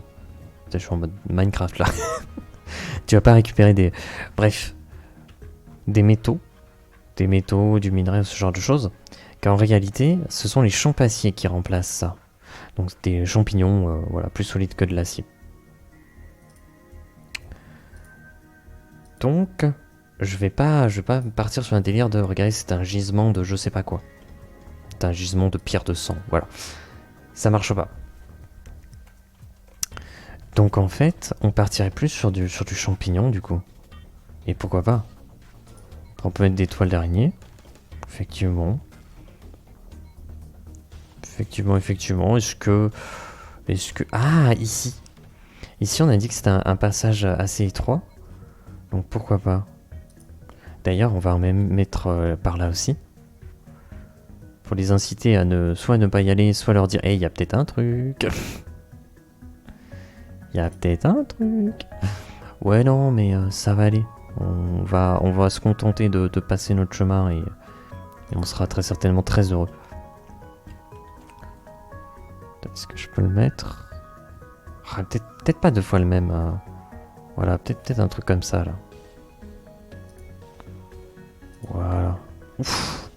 Je suis en mode Minecraft là. Tu vas pas récupérer des... Bref. Des métaux, du minerai, ce genre de choses. Car en réalité, ce sont les champassiers qui remplacent ça. Donc des champignons voilà, plus solides que de l'acier. Donc, je vais pas partir sur un délire de regarder, c'est un gisement de je sais pas quoi. C'est un gisement de pierre de sang, voilà. Ça marche pas. Donc en fait, on partirait plus sur du champignon du coup. Et pourquoi pas? On peut mettre des toiles d'araignée. Effectivement. Effectivement. Est-ce que... Ah, ici. Ici, on a dit que c'était un passage assez étroit. Donc pourquoi pas? D'ailleurs, on va même mettre par là aussi. Pour les inciter à soit ne pas y aller, soit leur dire « Hey, il y a peut-être un truc !» Il y a peut-être un truc. Ouais, non, mais ça va aller. On va se contenter de passer notre chemin et on sera très certainement très heureux. Est-ce que je peux le mettre? Ah, peut-être pas deux fois le même. Voilà, peut-être un truc comme ça là. Voilà. Ouf.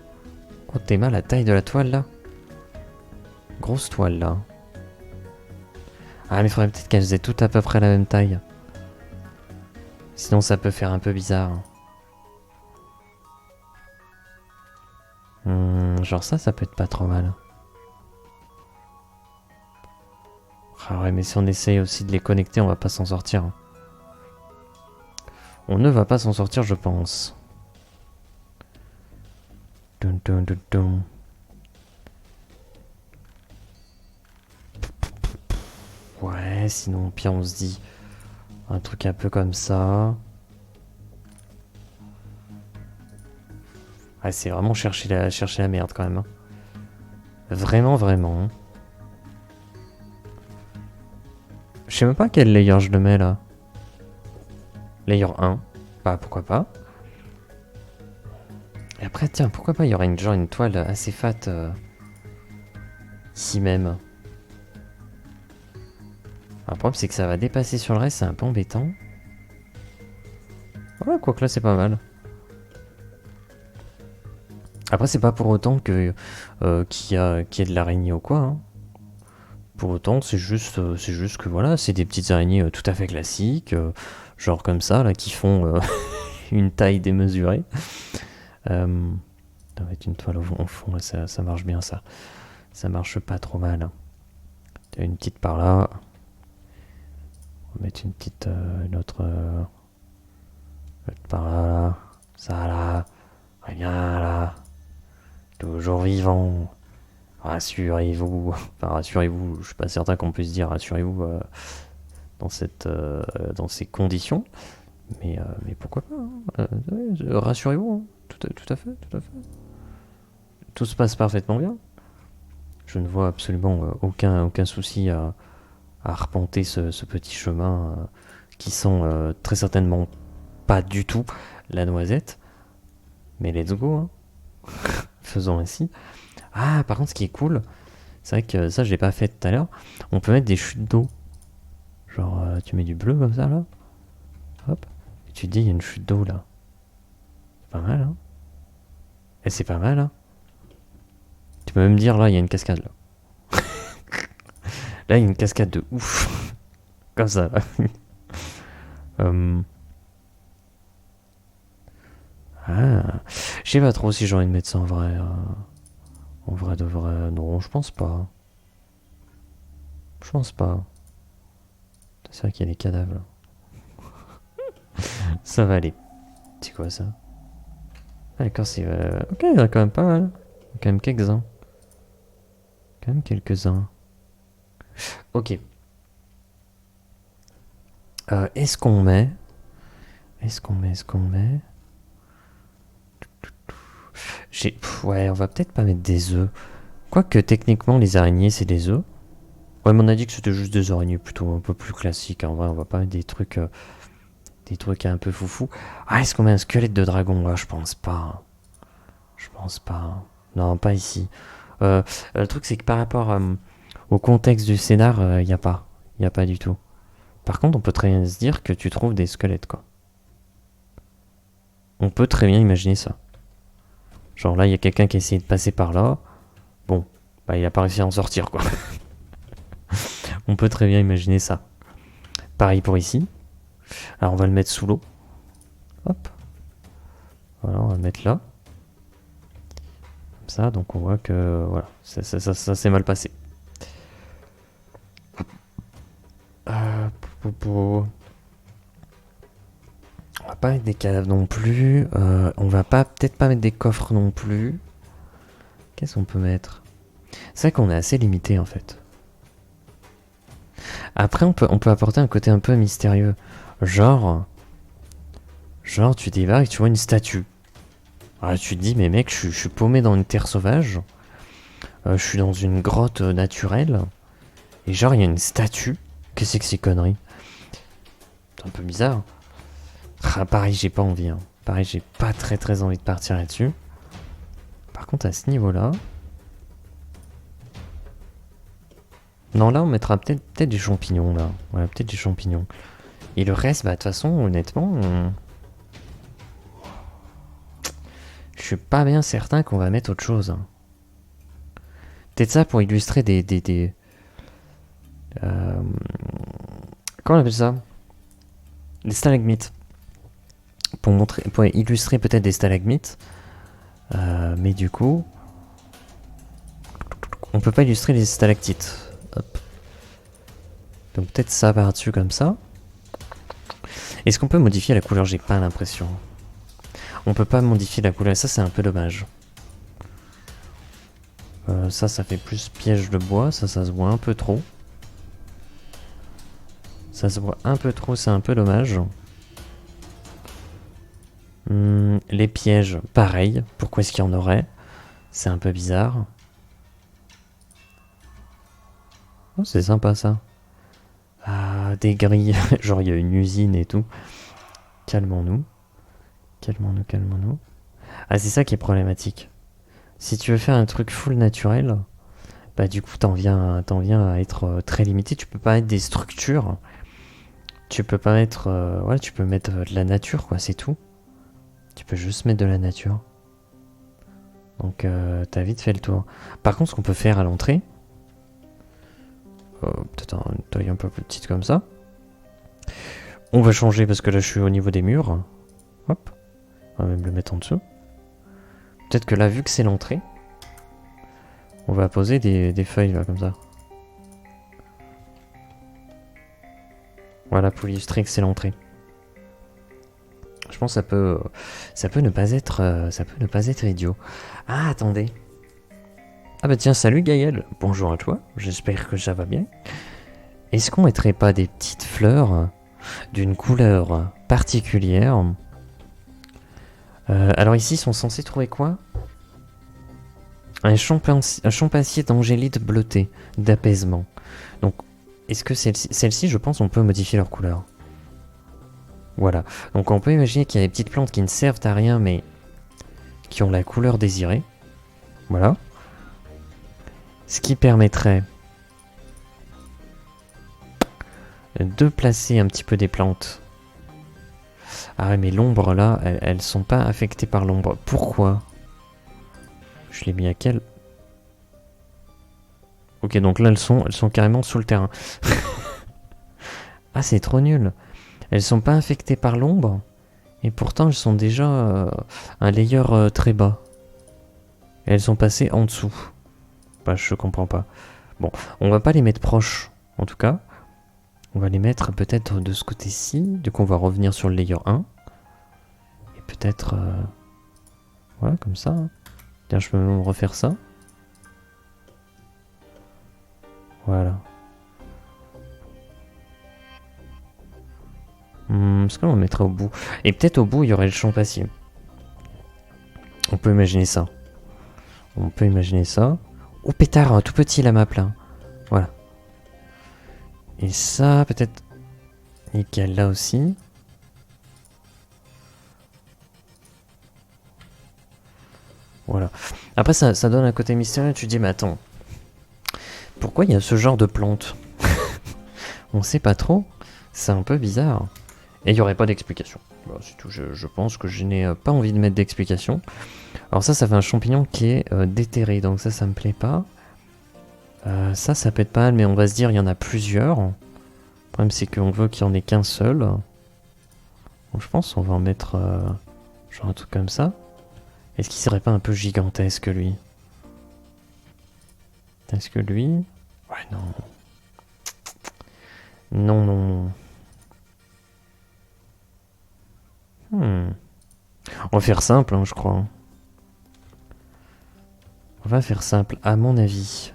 Oh, t'es mal la taille de la toile là. Grosse toile là. Ah, mais faudrait peut-être qu'elles aient toutes à peu près la même taille. Sinon ça peut faire un peu bizarre. Genre ça peut être pas trop mal. Ah ouais, mais si on essaye aussi de les connecter, on va pas s'en sortir. On ne va pas s'en sortir, je pense. Dun, dun, dun, dun. Ouais, sinon, pire, on se dit un truc un peu comme ça. Ouais, c'est vraiment chercher la merde quand même. Hein. Vraiment. Je sais même pas quel layer je le mets là. Layer 1. Bah pourquoi pas. Et après tiens, pourquoi pas il y aurait une toile assez fat ici même. Le problème c'est que ça va dépasser sur le reste, c'est un peu embêtant. Ouais, quoique là c'est pas mal. Après c'est pas pour autant que qu'il y ait de l'araignée ou quoi. Hein. Pour autant c'est juste que voilà, c'est des petites araignées tout à fait classiques, genre comme ça là, qui font une taille démesurée. On va mettre une toile au fond, ça marche bien ça. Ça marche pas trop mal. Hein. Une petite par là. On va mettre une petite, une autre par là. Ça là. Rien là. Toujours vivant. Rassurez-vous. Enfin, rassurez-vous, je suis pas certain qu'on puisse dire rassurez-vous dans ces conditions. Mais pourquoi pas. Hein. Rassurez-vous. Hein. Tout à fait. Tout se passe parfaitement bien. Je ne vois absolument aucun souci à arpenter ce petit chemin qui sent très certainement pas du tout la noisette. Mais let's go, hein. Faisons ainsi. Ah, par contre, ce qui est cool, c'est vrai que ça, je l'ai pas fait tout à l'heure. On peut mettre des chutes d'eau. Genre, tu mets du bleu comme ça, là. Hop. Et tu te dis, il y a une chute d'eau, là. C'est pas mal, hein. Et c'est pas mal, hein. Tu peux même dire, là, il y a une cascade, là. Là, il y a une cascade de ouf. Comme ça, là. Ah. Je sais pas trop si j'ai envie de mettre ça en vrai. En vrai de vrai. Non, je pense pas. Je pense pas. C'est vrai qu'il y a des cadavres, là. Ça va aller. C'est quoi, ça? Ah, d'accord, c'est... Ok, il y en a quand même pas mal. Il y a quand même quelques-uns. Ok. Est-ce qu'on met... Est-ce qu'on met... Ouais, on va peut-être pas mettre des œufs. Quoique techniquement les araignées c'est des œufs. Ouais, mais on a dit que c'était juste des araignées plutôt un peu plus classiques. En vrai, on va pas mettre des trucs un peu foufou. Ah, est-ce qu'on met un squelette de dragon? Ah, je pense pas. Je pense pas. Non, pas ici. Le truc c'est que par rapport au contexte du scénar, il y a pas. Il y a pas du tout. Par contre, on peut très bien se dire que tu trouves des squelettes, quoi. On peut très bien imaginer ça. Genre là, il y a quelqu'un qui a essayé de passer par là. Bon, bah il a pas réussi à en sortir, quoi. On peut très bien imaginer ça. Pareil pour ici. Alors on va le mettre sous l'eau. Hop. Voilà, on va le mettre là. Comme ça, donc on voit que voilà, ça s'est mal passé. On va pas mettre des caves non plus. On va pas peut-être pas mettre des coffres non plus. Qu'est-ce qu'on peut mettre? C'est vrai qu'on est assez limité en fait. Après, on peut apporter un côté un peu mystérieux. Genre tu débarques et tu vois une statue. Alors tu te dis, mais mec, je suis paumé dans une terre sauvage. Je suis dans une grotte naturelle. Et genre, il y a une statue. Qu'est-ce que c'est que ces conneries? C'est un peu bizarre. Ah, pareil, j'ai pas envie. Hein. Pareil, j'ai pas très envie de partir là-dessus. Par contre, à ce niveau-là... Non, là, on mettra peut-être des champignons, là. Ouais, peut-être des champignons. Et le reste, bah, de toute façon, honnêtement... Je suis pas bien certain qu'on va mettre autre chose. Hein. Peut-être ça pour illustrer comment on appelle ça? Des stalagmites. Pour illustrer peut-être des stalagmites. Mais du coup... On peut pas illustrer les stalactites. Hop. Donc peut-être ça par-dessus comme ça. Est-ce qu'on peut modifier la couleur? J'ai pas l'impression. On peut pas modifier la couleur. Ça c'est un peu dommage. Ça fait plus piège de bois. Ça se voit un peu trop. Ça se voit un peu trop, c'est un peu dommage. Les pièges, pareil. Pourquoi est-ce qu'il y en aurait? C'est un peu bizarre. Oh, c'est sympa ça. Ah, des grilles. Genre il y a une usine et tout. Calmons-nous. Calmons-nous. Ah, c'est ça qui est problématique. Si tu veux faire un truc full naturel, bah du coup t'en viens à être très limité. Tu peux pas mettre des structures. Tu peux pas mettre... ouais, tu peux mettre de la nature, quoi, c'est tout. Tu peux juste mettre de la nature. Donc t'as vite fait le tour. Par contre, ce qu'on peut faire à l'entrée... peut-être une taille un peu plus petite comme ça. On va changer parce que là je suis au niveau des murs. Hop. On va même le mettre en dessous. Peut-être que là, vu que c'est l'entrée, on va poser des feuilles là, comme ça. Voilà, pour illustrer que c'est l'entrée. Je pense que ça peut ne pas être idiot. Ah, attendez. Ah bah tiens, salut Gaël. Bonjour à toi. J'espère que ça va bien. Est-ce qu'on mettrait pas des petites fleurs d'une couleur particulière? Alors ici, ils sont censés trouver quoi? Un champancier d'angélite bleutée, d'apaisement. Donc, est-ce que celle-ci, je pense, on peut modifier leur couleur. Voilà. Donc on peut imaginer qu'il y a des petites plantes qui ne servent à rien, mais qui ont la couleur désirée. Voilà. Ce qui permettrait de placer un petit peu des plantes. Ah ouais, mais l'ombre là, elles sont pas affectées par l'ombre. Pourquoi? Je l'ai mis à quel? Ok, donc là elles sont carrément sous le terrain. Ah, c'est trop nul. Elles sont pas infectées par l'ombre, et pourtant elles sont déjà un layer très bas. Et elles sont passées en dessous. Bah, je comprends pas. Bon, on va pas les mettre proches, en tout cas. On va les mettre peut-être de ce côté-ci. Du coup, on va revenir sur le layer 1. Et peut-être... voilà, comme ça. Tiens, je peux même refaire ça. Voilà. Est-ce qu'on le mettrait au bout? Et peut-être au bout, il y aurait le champassier. On peut imaginer ça. On peut imaginer ça. Oh, pétard, tout petit la map là. Voilà. Et ça, peut-être... Nickel, là aussi. Voilà. Après, ça donne un côté mystérieux. Tu te dis, mais attends. Pourquoi il y a ce genre de plante? On sait pas trop. C'est un peu bizarre. Et il n'y aurait pas d'explication. Bon, c'est tout. Je pense que je n'ai pas envie de mettre d'explication. Alors ça fait un champignon qui est déterré. Donc ça me plaît pas. Ça peut être pas mal, mais on va se dire il y en a plusieurs. Le problème c'est qu'on veut qu'il n'y en ait qu'un seul. Donc je pense qu'on va en mettre genre un truc comme ça. Est-ce qu'il serait pas un peu gigantesque lui? Est-ce que lui... Ouais, non. Non. On va faire simple, hein, je crois. On va faire simple, à mon avis.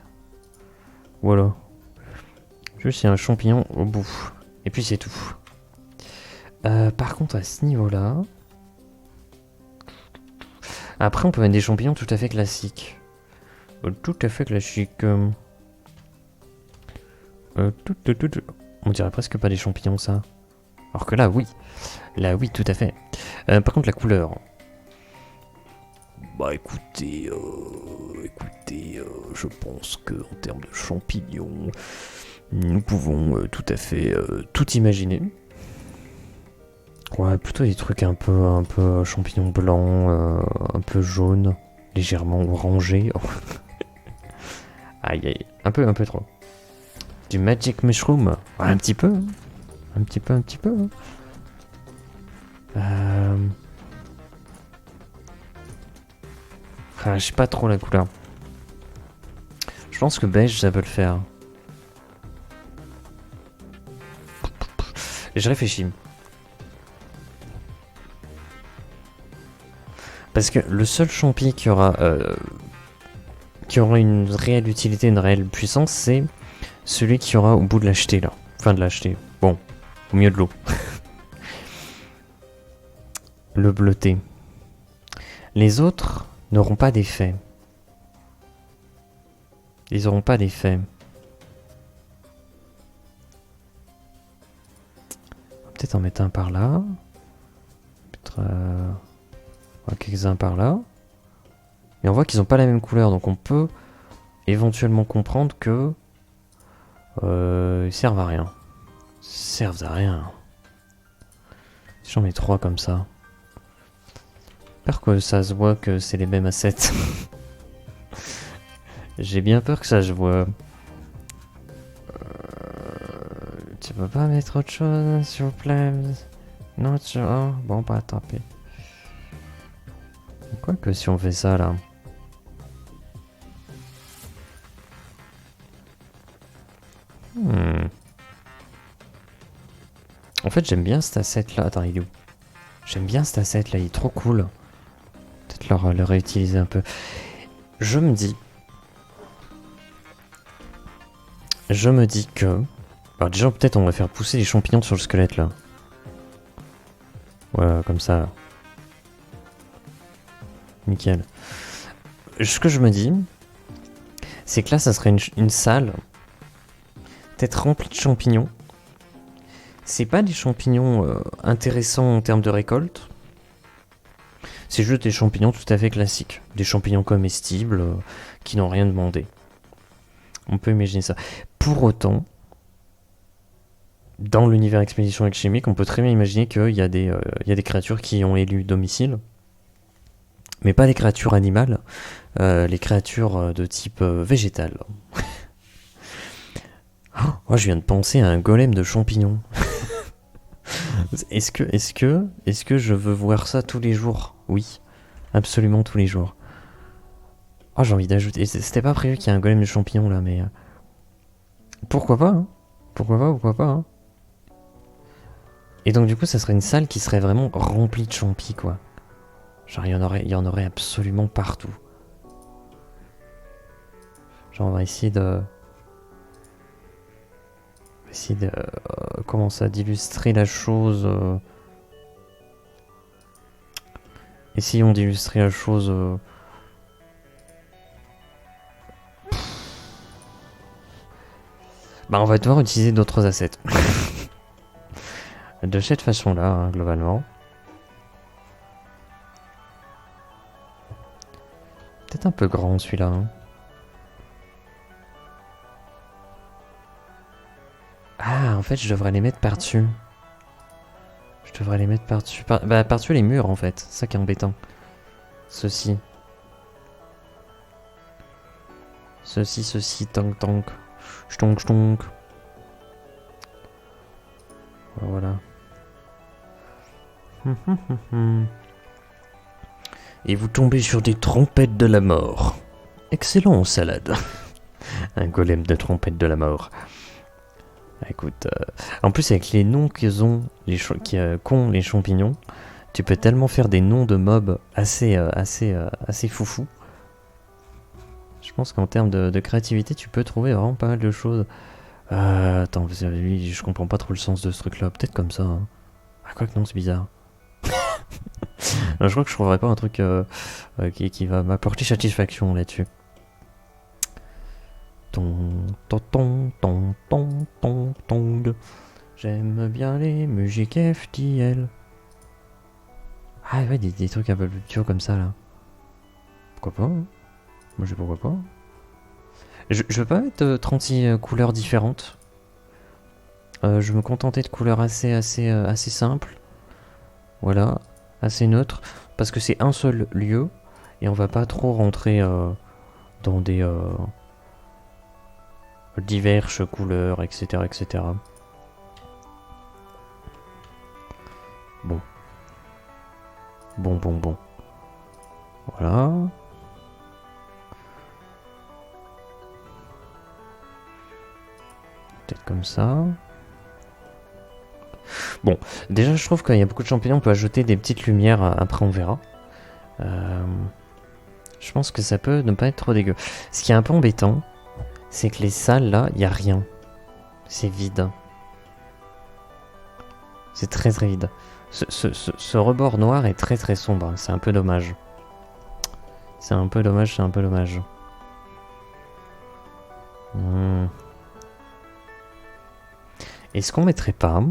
Voilà. Juste il y a un champignon au bout. Et puis c'est tout. Par contre, à ce niveau-là... Après, on peut mettre des champignons tout à fait classiques. Tout à fait classiques. On dirait presque pas des champignons, ça. Alors que là, oui. Là, oui, tout à fait. Par contre, la couleur. Bah écoutez, je pense que en termes de champignons, nous pouvons tout à fait tout imaginer. Ouais, plutôt des trucs un peu champignons blancs, un peu jaunes, légèrement orangés. Aïe, un peu trop. Du magic mushroom, ouais, un petit peu, hein. Un petit peu. Je sais pas trop la couleur. Je pense que beige ça peut le faire. Et je réfléchis. Parce que le seul champi qui aura une réelle utilité, une réelle puissance, c'est celui qui aura au bout de l'acheter là. Enfin de l'acheter. Bon, au milieu de l'eau. Le bleuté. Les autres n'auront pas d'effet. Ils n'auront pas d'effet. Peut-être en mettre un par là. Peut-être quelques-uns par là. Mais on voit qu'ils n'ont pas la même couleur, donc on peut éventuellement comprendre que ils servent à rien. Ils servent à rien. Si j'en mets 3 comme ça. J'espère que ça se voit que c'est les mêmes assets. J'ai bien peur que ça se voit. Tu peux pas mettre autre chose, s'il vous plaît? Non, tu... Oh, bon, bah tant pis. Quoique si on fait ça là... En fait, j'aime bien cet asset là. Attends, il est où? J'aime bien cet asset là, il est trop cool. Peut-être le réutiliser un peu. Je me dis que... Alors déjà, peut-être on va faire pousser les champignons sur le squelette là. Voilà, comme ça là. Nickel. Ce que je me dis, c'est que là, ça serait une salle peut-être remplie de champignons. C'est pas des champignons intéressants en termes de récolte. C'est juste des champignons tout à fait classiques. Des champignons comestibles qui n'ont rien demandé. On peut imaginer ça. Pour autant, dans l'univers expédition alchimique, on peut très bien imaginer qu'il y a des créatures qui ont élu domicile. Mais pas les créatures animales, les créatures de type végétal. Oh, je viens de penser à un golem de champignons. Est-ce que je veux voir ça tous les jours? Oui, absolument tous les jours. Oh, j'ai envie d'ajouter... C'était pas prévu qu'il y ait un golem de champignons là, mais... Pourquoi pas, hein? Pourquoi pas, hein? Et donc du coup, ça serait une salle qui serait vraiment remplie de champis, quoi. Genre, il y en aurait absolument partout. Genre, on va essayer essayer de... comment ça, d'illustrer la chose... Essayons d'illustrer la chose... Bah on va devoir utiliser d'autres assets. De cette façon-là, hein, globalement. Peut-être un peu grand celui-là. Hein. Ah, en fait, je devrais les mettre par-dessus. Je devrais les mettre par-dessus. Bah, par-dessus les murs, en fait. C'est ça qui est embêtant. Ceci. Ceci, tank. Chtonk. Voilà. Et vous tombez sur des trompettes de la mort. Excellent, salade. Un golem de trompettes de la mort. Écoute, en plus avec les noms qu'ils ont, qu'ont les champignons, tu peux tellement faire des noms de mobs assez foufou. Je pense qu'en termes de créativité, tu peux trouver vraiment pas mal de choses. Attends, lui, je comprends pas trop le sens de ce truc-là. Peut-être comme ça. Hein. Ah, quoi que non, c'est bizarre. Je crois que je trouverais pas un truc qui va m'apporter satisfaction là-dessus. J'aime bien les musiques FTL. Ah ouais, des trucs un peu plus petits comme ça là. Pourquoi pas hein. Moi je sais pourquoi pas. Je veux pas mettre 36 couleurs différentes. Je me contentais de couleurs assez simples. Voilà, assez neutres. Parce que c'est un seul lieu. Et on va pas trop rentrer dans des diverses couleurs, etc. Bon. Voilà. Peut-être comme ça. Bon, déjà je trouve qu'il y a beaucoup de champignons, on peut ajouter des petites lumières, après on verra. Je pense que ça peut ne pas être trop dégueu. Ce qui est un peu embêtant, c'est que les salles là, il n'y a rien. C'est vide. C'est très vide. Ce rebord noir est très sombre, c'est un peu dommage. C'est un peu dommage. Est-ce qu'on mettrait pas,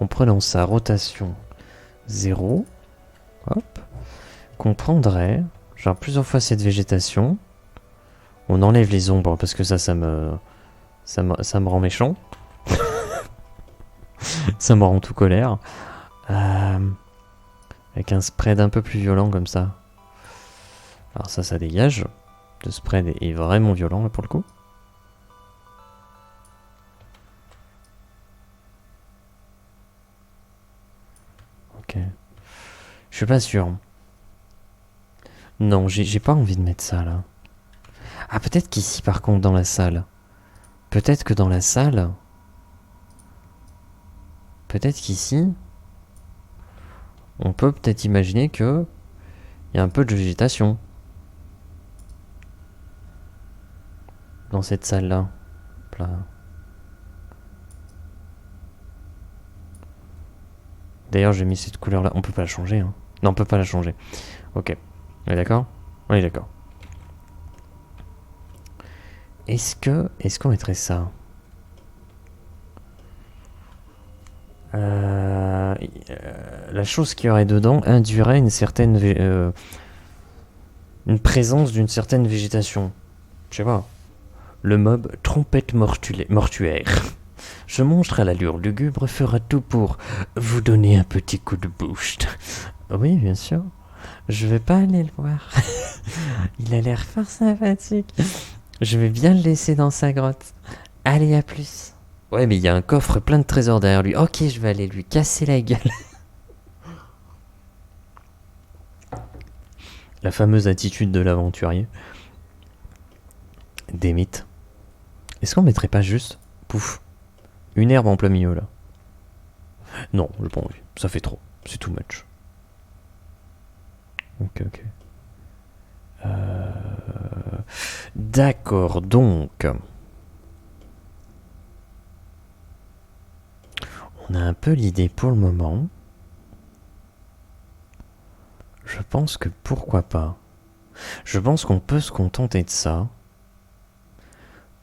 en prenant sa rotation 0, hop, qu'on prendrait, genre plusieurs fois cette végétation, on enlève les ombres parce que ça me rend méchant. Ça me rend tout colère. Avec un spread un peu plus violent comme ça. Alors ça dégage. Le spread est vraiment violent là pour le coup. Ok. Je suis pas sûr. Non, j'ai pas envie de mettre ça là. Ah, peut-être qu'ici par contre dans la salle. Peut-être que dans la salle... Peut-être qu'ici... On peut peut-être imaginer que... Il y a un peu de végétation. Dans cette salle-là. Là. D'ailleurs, j'ai mis cette couleur-là. On peut pas la changer. Hein. Non, on peut pas la changer. Ok. On est d'accord ? On est d'accord. Est-ce qu'on mettrait ça ? La chose qu'il y aurait dedans induirait une certaine... une présence d'une certaine végétation. Je sais pas. Le mob trompette mortuaire. Je monstre à l'allure lugubre fera tout pour vous donner un petit coup de boost. Oui, bien sûr. Je vais pas aller le voir. Il a l'air fort sympathique. Je vais bien le laisser dans sa grotte. Allez, à plus. Ouais, mais il y a un coffre plein de trésors derrière lui. Ok, je vais aller lui casser la gueule. La fameuse attitude de l'aventurier. Des mythes. Est-ce qu'on mettrait pas juste, pouf, une herbe en plein milieu là? Non, j'ai pas envie. Ça fait trop. C'est too much. Ok. D'accord, donc. On a un peu l'idée pour le moment. Je pense que pourquoi pas. Je pense qu'on peut se contenter de ça.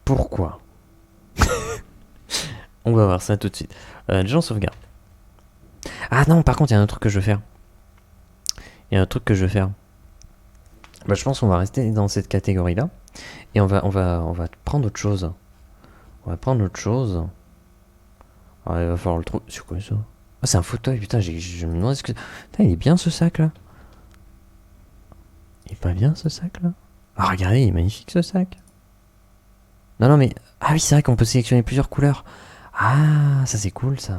Pourquoi? On va voir ça tout de suite. Déjà on sauvegarde. Ah non, par contre, il y a un truc que je vais faire. Bah, je pense qu'on va rester dans cette catégorie-là. Et on va prendre autre chose. Ah, il va falloir le trouver. C'est quoi ça? Ah, c'est un fauteuil, putain, je me demande ce que. Putain, il est bien ce sac là. Il est pas bien ce sac là. Ah, regardez, il est magnifique ce sac. Non, mais. Ah oui, c'est vrai qu'on peut sélectionner plusieurs couleurs. Ah, ça c'est cool ça.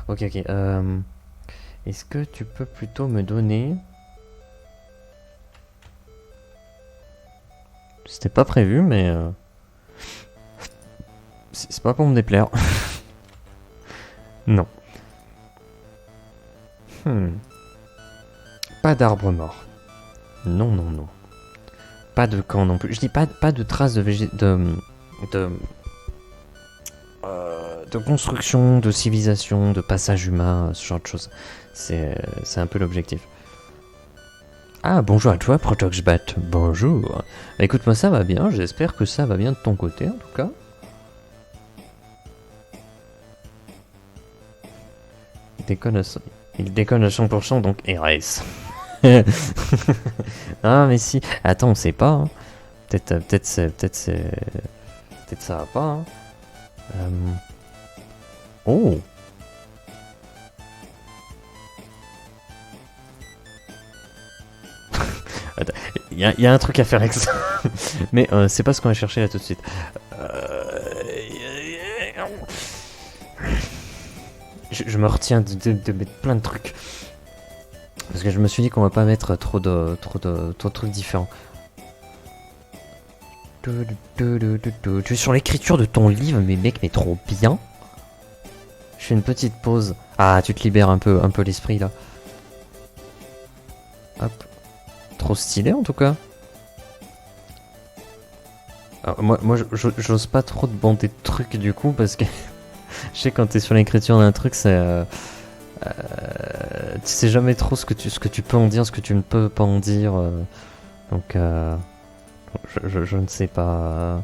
Ok. Est-ce que tu peux plutôt me donner. C'était pas prévu, mais. C'est pas pour me déplaire. Non. Pas d'arbre mort. Non. Pas de camp non plus. Je dis pas de traces de construction, de civilisation, de passage humain, ce genre de choses. C'est un peu l'objectif. Ah, bonjour à toi, Protoxbat. Bonjour. Bah, écoute, moi ça va bien. J'espère que ça va bien de ton côté, en tout cas. Il déconne à 100%, donc RS. Ah, mais si. Attends, on sait pas. Hein. Peut-être ça va pas. Hein. Oh. Il y a un truc à faire avec ça. Mais c'est pas ce qu'on va chercher là tout de suite. Je me retiens de mettre plein de trucs. Parce que je me suis dit qu'on va pas mettre trop de trucs différents. Tu es sur l'écriture de ton livre, mais mec, mais trop bien. Je fais une petite pause. Ah, tu te libères un peu l'esprit là. Hop. Trop stylé en tout cas. Alors, moi j'ose pas trop te bander de trucs du coup parce que je sais quand t'es sur l'écriture d'un truc c'est tu sais jamais trop ce que tu peux en dire, ce que tu ne peux pas en dire. Donc je ne sais pas.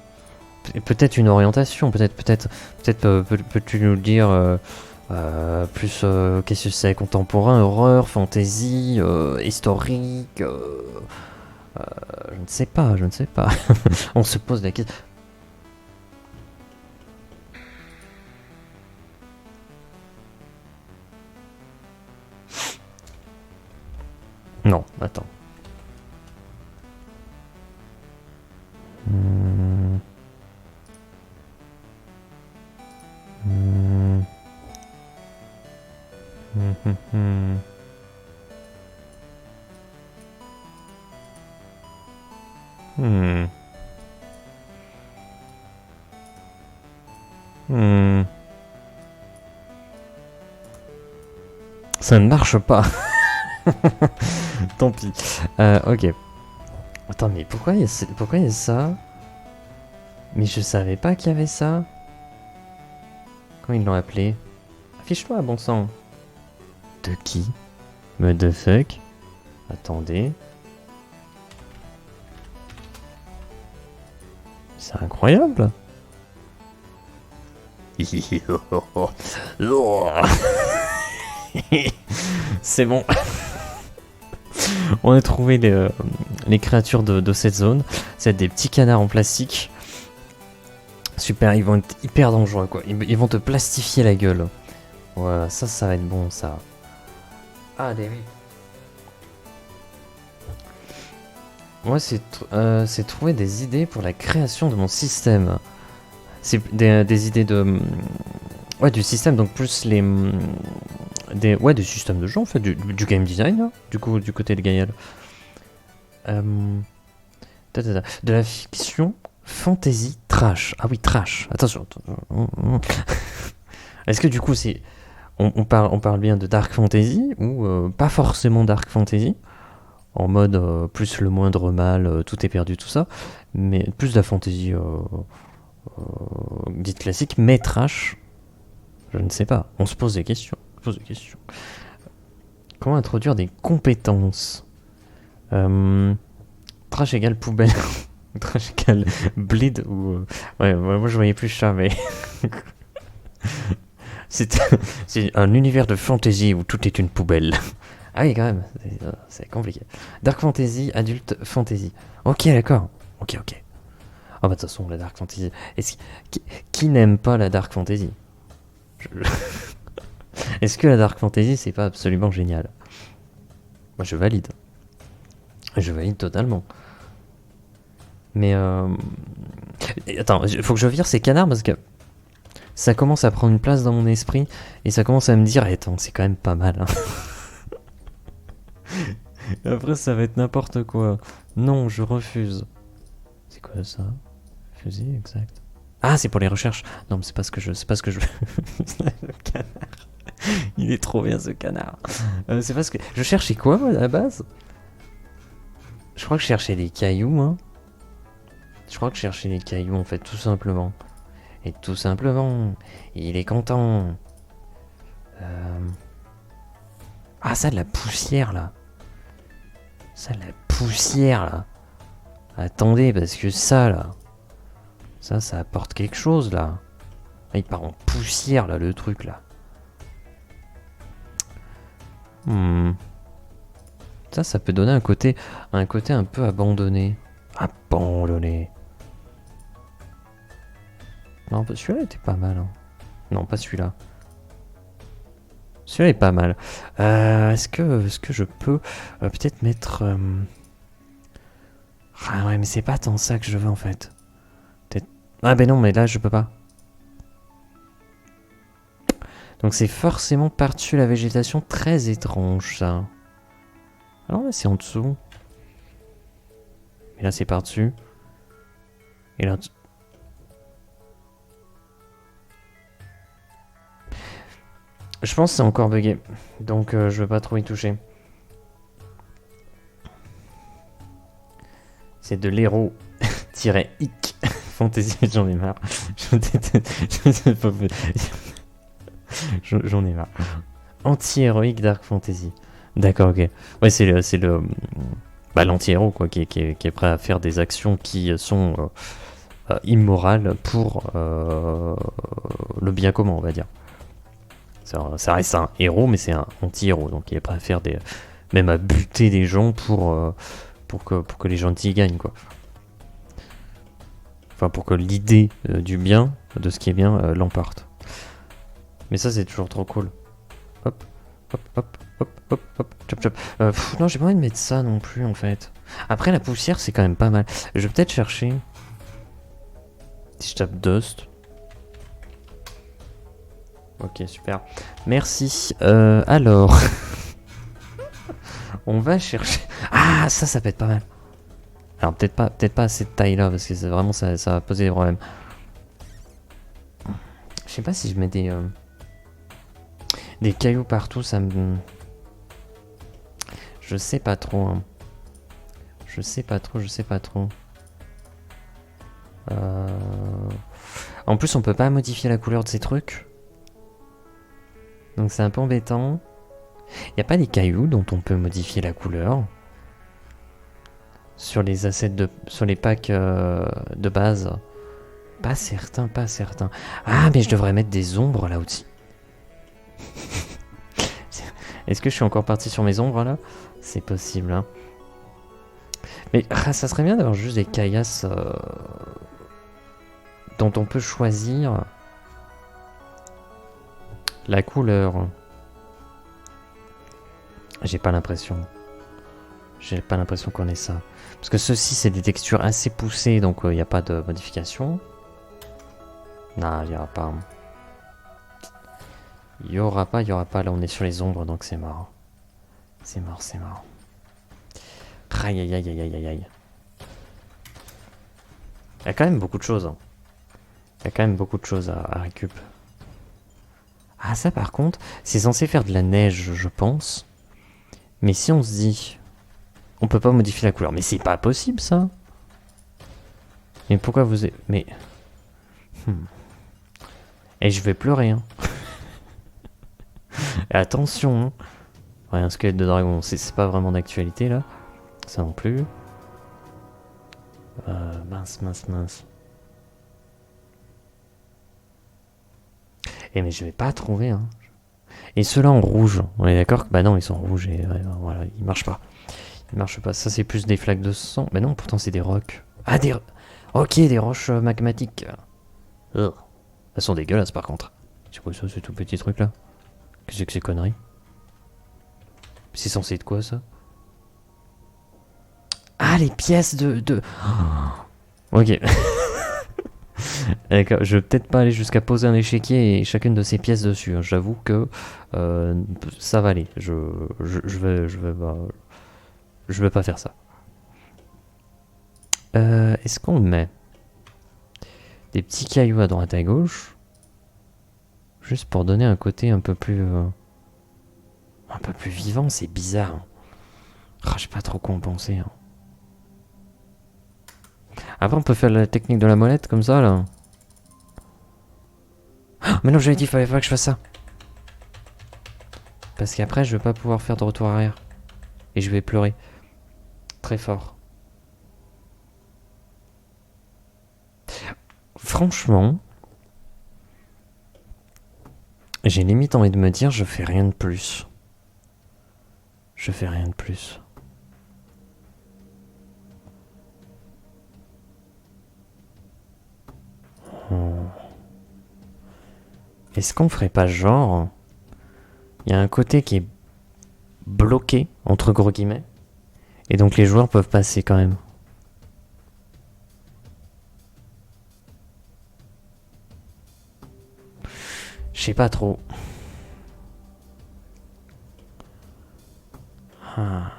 Peut-être une orientation, peut-être peux-tu nous dire plus qu'est-ce que c'est, contemporain, horreur, fantasy, historique. Je ne sais pas. On se pose la question. Non, attends. Ça ne marche pas. Tant pis. Ok. Attends, mais pourquoi il y a ça? Mais je savais pas qu'il y avait ça. Comment ils l'ont appelé? Affiche-toi, bon sang. De qui? What the fuck? Attendez. C'est incroyable. C'est bon. On a trouvé les créatures de cette zone. C'est des petits canards en plastique. Super, ils vont être hyper dangereux quoi. Ils vont te plastifier la gueule. Voilà, ça va être bon ça. Ah, des oui. Moi, c'est trouver des idées pour la création de mon système. C'est des idées de. Ouais, du système, donc plus les. Des systèmes de jeu en fait, du game design, là, du coup, du côté de Gaël. De la fiction fantasy trash. Ah oui, trash. Attention. Est-ce que du coup, c'est. On parle bien de dark fantasy ou pas forcément dark fantasy? En mode plus le moindre mal, tout est perdu, tout ça. Mais plus de la fantasy dite classique, mais trash. Je ne sais pas. On se pose des questions. Comment introduire des compétences Trash égale poubelle. Trash égale bleed ou... Ouais, moi je voyais plus chat, mais... c'est un univers de fantasy où tout est une poubelle. Ah oui, quand même, c'est compliqué. Dark fantasy, adulte fantasy. Ok, d'accord. Ok. Ah bah de toute façon, la dark fantasy... Qui n'aime pas la dark fantasy Est-ce que la dark fantasy, c'est pas absolument génial? Moi, je valide. Je valide totalement. Mais attends, faut que je vire ces canards parce que ça commence à prendre une place dans mon esprit et ça commence à me dire, attends, c'est quand même pas mal. Hein. Après, ça va être n'importe quoi. Non, je refuse. C'est quoi ça? Fusil, exact. Ah, c'est pour les recherches. Non, mais c'est pas ce que je veux. Le canard. Il est trop bien ce canard. C'est pas ce que je cherchais quoi moi, à la base. Je crois que je cherchais des cailloux, hein. Je crois que je cherchais des cailloux en fait, tout simplement. Et tout simplement, il est content. Ah, ça de la poussière là. Ça de la poussière là. Attendez, parce que ça là. Ça apporte quelque chose là. Ah, il part en poussière là, le truc là. Ça peut donner un côté un peu abandonné. Abandonné. Non, celui-là était pas mal. Hein. Non, pas celui-là. Celui-là est pas mal. Est-ce que je peux peut-être mettre... Ah ouais, mais c'est pas tant ça que je veux en fait. Peut-être... Ah ben non, mais là je peux pas. Donc c'est forcément par-dessus la végétation, très étrange ça. Alors là c'est en dessous. Et là c'est par-dessus. Et là... Je pense que c'est encore bugué. Donc je veux pas trop y toucher. C'est de l'héros-hic. Fantasy, j'en ai marre. J'en ai marre. Anti-héroïque Dark Fantasy. D'accord, ok. Ouais, c'est le l'anti-héros quoi, qui est prêt à faire des actions qui sont immorales pour le bien commun, on va dire. Ça reste un héros, mais c'est un anti-héros, donc il est prêt à faire des, même à buter des gens pour que les gentils gagnent quoi. Enfin, pour que l'idée du bien, de ce qui est bien, l'emporte. Mais ça, c'est toujours trop cool. Hop, chop, chop. Non, j'ai pas envie de mettre ça non plus, en fait. Après, la poussière, c'est quand même pas mal. Je vais peut-être chercher... Si je tape Dust... Ok, super. Merci. Alors... On va chercher... Ah, ça peut être pas mal. Alors, peut-être pas à cette taille-là, parce que c'est vraiment, ça va poser des problèmes. Je sais pas si je mets des cailloux partout, ça me... Je sais pas trop. Hein. Je sais pas trop. En plus, on peut pas modifier la couleur de ces trucs. Donc c'est un peu embêtant. Y a pas des cailloux dont on peut modifier la couleur sur les assets sur les packs de base. Pas certain. Ah, mais je devrais mettre des ombres là aussi. Est-ce que je suis encore parti sur mes ombres là? C'est possible, hein. Mais ça serait bien d'avoir juste des caillasses dont on peut choisir la couleur. J'ai pas l'impression qu'on ait ça. Parce que ceci c'est des textures assez poussées, donc il n'y a pas de modification. Non, il n'y aura pas. Il y aura pas. Là, on est sur les ombres, donc c'est mort. C'est mort. Aïe. Il y a quand même beaucoup de choses. Hein. Il y a quand même beaucoup de choses à récup. Ah, ça par contre, c'est censé faire de la neige, je pense. Mais si on se dit... On peut pas modifier la couleur. Mais c'est pas possible, ça. Mais pourquoi vous... Mais... Et je vais pleurer, hein. Attention, hein. Ouais, un squelette de dragon, c'est pas vraiment d'actualité là. Ça non plus. Mince. Eh mais je vais pas trouver, hein. Et ceux-là en rouge, on est d'accord que bah non, ils sont rouges et ouais, voilà, ils marchent pas. Ils marchent pas. Ça c'est plus des flaques de sang. Bah non, pourtant c'est des rocs. Ah des... Ok, des roches magmatiques. Ugh. Elles sont dégueulasses par contre. C'est quoi ça, ce tout petit truc là? Qu'est-ce que c'est conneries? C'est censé être quoi ça? Ah les pièces de... Ok. D'accord, je vais peut-être pas aller jusqu'à poser un échiquier et chacune de ces pièces dessus, hein. J'avoue que ça va aller. Je vais pas faire ça. Est-ce qu'on met des petits cailloux à droite à gauche, juste pour donner un côté un peu plus vivant? C'est bizarre, hein. Ah, je sais pas trop quoi en penser, hein. Après on peut faire la technique de la molette comme ça là. Ah, mais non, j'avais dit il fallait pas que je fasse ça. Parce qu'après je vais pas pouvoir faire de retour arrière. Et je vais pleurer. Très fort. Franchement, j'ai limite envie de me dire je fais rien de plus. Je fais rien de plus. Est-ce qu'on ferait pas genre... Il y a un côté qui est bloqué, entre gros guillemets. Et donc les joueurs peuvent passer quand même. Je sais pas trop. Ah.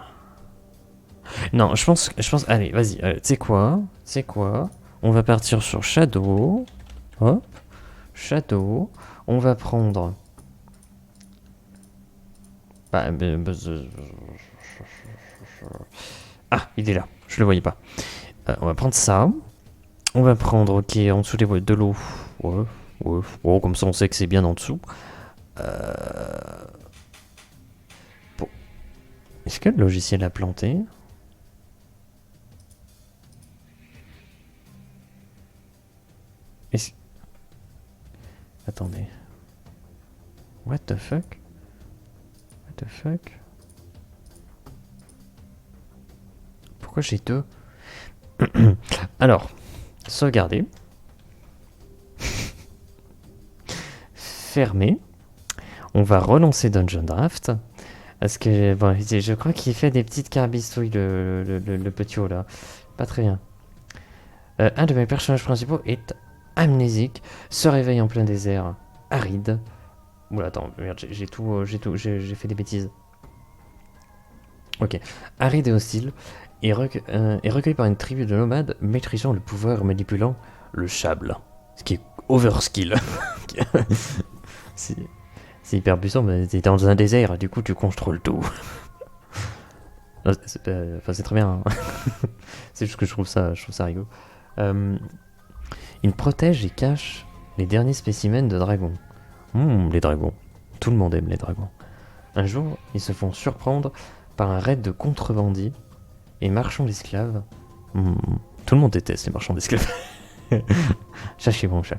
Non, je pense... Allez, vas-y. Tu sais quoi? On va partir sur Shadow. Hop. Shadow. On va prendre... Ah, il est là. Je le voyais pas. On va prendre ça. On va prendre, ok, en dessous de l'eau. Ouais. Oh, comme ça on sait que c'est bien en dessous. Bon. Est-ce que le logiciel a planté? Attendez. What the fuck? Pourquoi j'ai deux? Alors, sauvegarder. Fermer. On va relancer Dungeon Draft. Parce que, bon, je crois qu'il fait des petites carbistouilles, le petit haut là. Pas très bien. Un de mes personnages principaux est amnésique, se réveille en plein désert, aride. Oula, attends, merde, j'ai fait des bêtises. Ok. Aride et hostile, est recueilli par une tribu de nomades maîtrisant le pouvoir manipulant le sable. Ce qui est overskill. c'est hyper puissant, mais t'es dans un désert, du coup tu contrôles tout. C'est très bien, hein. C'est juste que je trouve ça rigolo. Il protège et cache les derniers spécimens de dragons. Les dragons. Tout le monde aime les dragons. Un jour, ils se font surprendre par un raid de contrebandiers et marchands d'esclaves. Tout le monde déteste les marchands d'esclaves. Chat chez mon chat.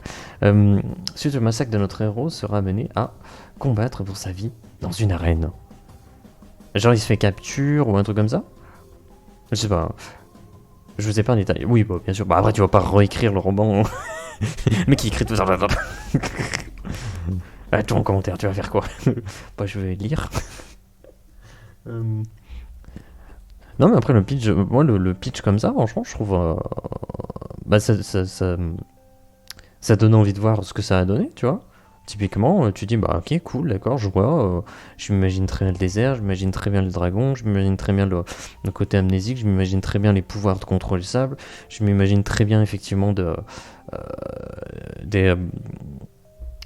Suite au massacre de notre héros, sera amené à combattre pour sa vie dans une arène. Genre il se fait capture ou un truc comme ça? Je sais pas. Je vous ai pas un détail. Oui, bah, bien sûr. Bah, après, tu vas pas réécrire le roman. Mais qui écrit tout ça. Toi en commentaire, tu vas faire quoi? Bah, je vais lire. Non, mais après, le pitch, moi, le pitch comme ça, franchement, je trouve. Bah, ça donne envie de voir ce que ça a donné, tu vois. Typiquement, tu dis, bah, ok, cool, d'accord, je vois. Je m'imagine très bien le désert, je m'imagine très bien le dragon, je m'imagine très bien le côté amnésique, je m'imagine très bien les pouvoirs de contrôle sable, je m'imagine très bien, effectivement,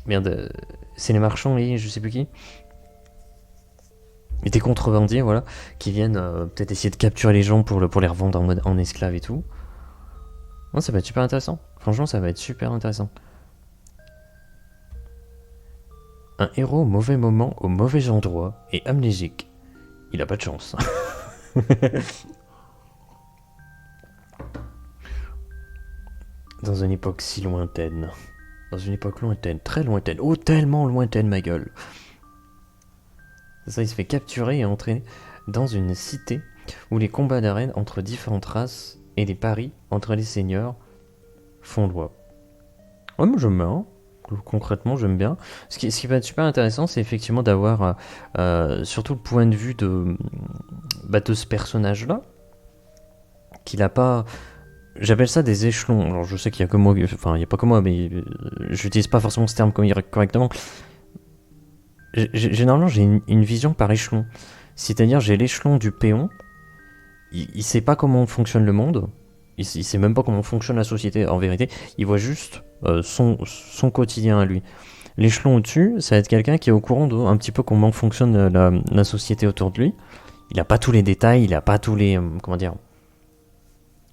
merde, c'est les marchands et je sais plus qui. Et des contrebandiers, voilà, qui viennent peut-être essayer de capturer les gens pour les revendre en esclaves et tout. Non, ça va être super intéressant. Franchement, ça va être super intéressant. Un héros au mauvais moment, au mauvais endroit, et amnésique. Il a pas de chance. Dans une époque si lointaine. Dans une époque lointaine, très lointaine. Oh, tellement lointaine, ma gueule. Ça, il se fait capturer et entraîner dans une cité où les combats d'arène entre différentes races et les paris entre les seigneurs font loi. Ouais, moi j'aime bien. Concrètement, j'aime bien. Ce qui va être super intéressant, c'est effectivement d'avoir surtout le point de vue de ce personnage-là, qu'il a pas. J'appelle ça des échelons. Alors je sais qu'il y a que moi, enfin il n'y a pas que moi, mais j'utilise pas forcément ce terme correctement. Généralement, j'ai une vision par échelon. C'est-à-dire, j'ai l'échelon du péon. Il sait pas comment fonctionne le monde. Il sait même pas comment fonctionne la société, en vérité. Il voit juste son quotidien à lui. L'échelon au-dessus, ça va être quelqu'un qui est au courant de un petit peu comment fonctionne la société autour de lui. Il a pas tous les détails, il a pas tous les... comment dire,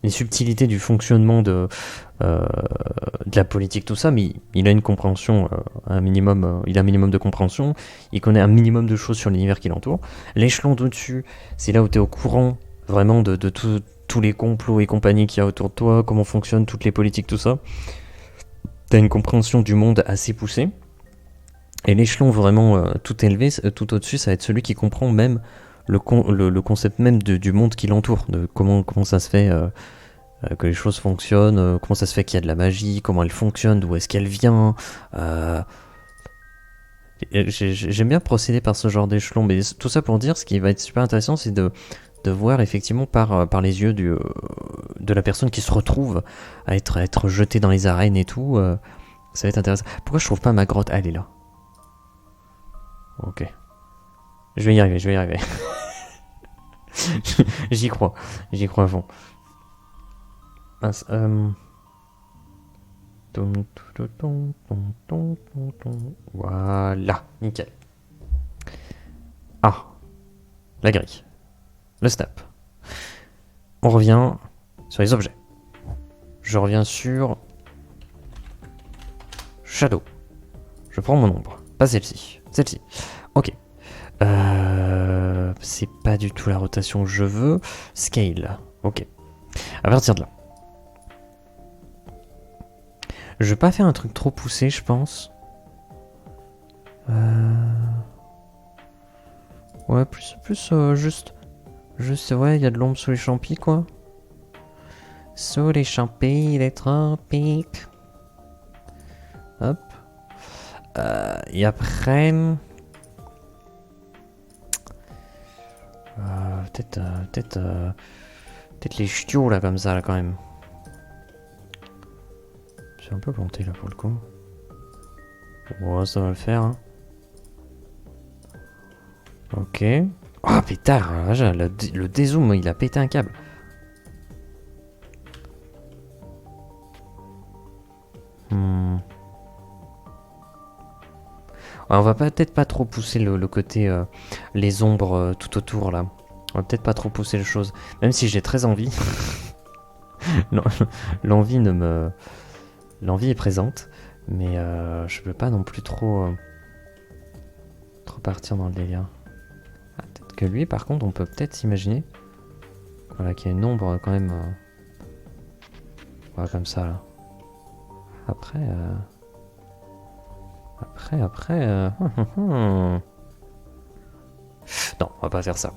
les subtilités du fonctionnement de la politique, tout ça, mais il a une compréhension, un minimum, il a un minimum de compréhension, il connaît un minimum de choses sur l'univers qui l'entoure. L'échelon d'au-dessus, c'est là où tu es au courant vraiment de tous les complots et compagnie qu'il y a autour de toi, comment fonctionnent toutes les politiques, tout ça. Tu as une compréhension du monde assez poussée. Et l'échelon vraiment tout élevé, tout au-dessus, ça va être celui qui comprend même le concept même du monde qui l'entoure, de comment ça se fait que les choses fonctionnent, comment ça se fait qu'il y a de la magie, comment elle fonctionne, d'où est-ce qu'elle vient. J'aime bien procéder par ce genre d'échelon, mais tout ça pour dire, ce qui va être super intéressant, c'est de voir effectivement par les yeux de la personne qui se retrouve à être jetée dans les arènes et tout. Ça va être intéressant. Pourquoi je trouve pas ma grotte? Ah, elle est là. Ok. Je vais y arriver. J'y crois à fond. Mince, voilà, nickel. Ah, la grille. Le snap. On revient sur les objets. Je reviens sur Shadow. Je prends mon ombre. Pas celle-ci. Celle-ci. Ok. C'est pas du tout la rotation que je veux. Scale. Ok. À partir de là. Je vais pas faire un truc trop poussé, je pense. Ouais, plus juste, ouais, il y a de l'ombre sous les champis, quoi. Sous les champis, les tropiques. Hop. Et après... peut-être les ch'tios, là, comme ça, là, quand même. C'est un peu planté, là, pour le coup. Ouais, ça va le faire, hein. Ok. Oh, pétard, le dézoom, il a pété un câble. Ouais, on va peut-être pas trop pousser le côté les ombres tout autour là. On va peut-être pas trop pousser les choses. Même si j'ai très envie. L'envie est présente. Mais je peux pas non plus trop partir dans le délire. Ah, peut-être que lui, par contre, on peut peut-être s'imaginer. Voilà, qu'il y a une ombre quand même. Voilà, comme ça là. Après. Non, on va pas faire ça.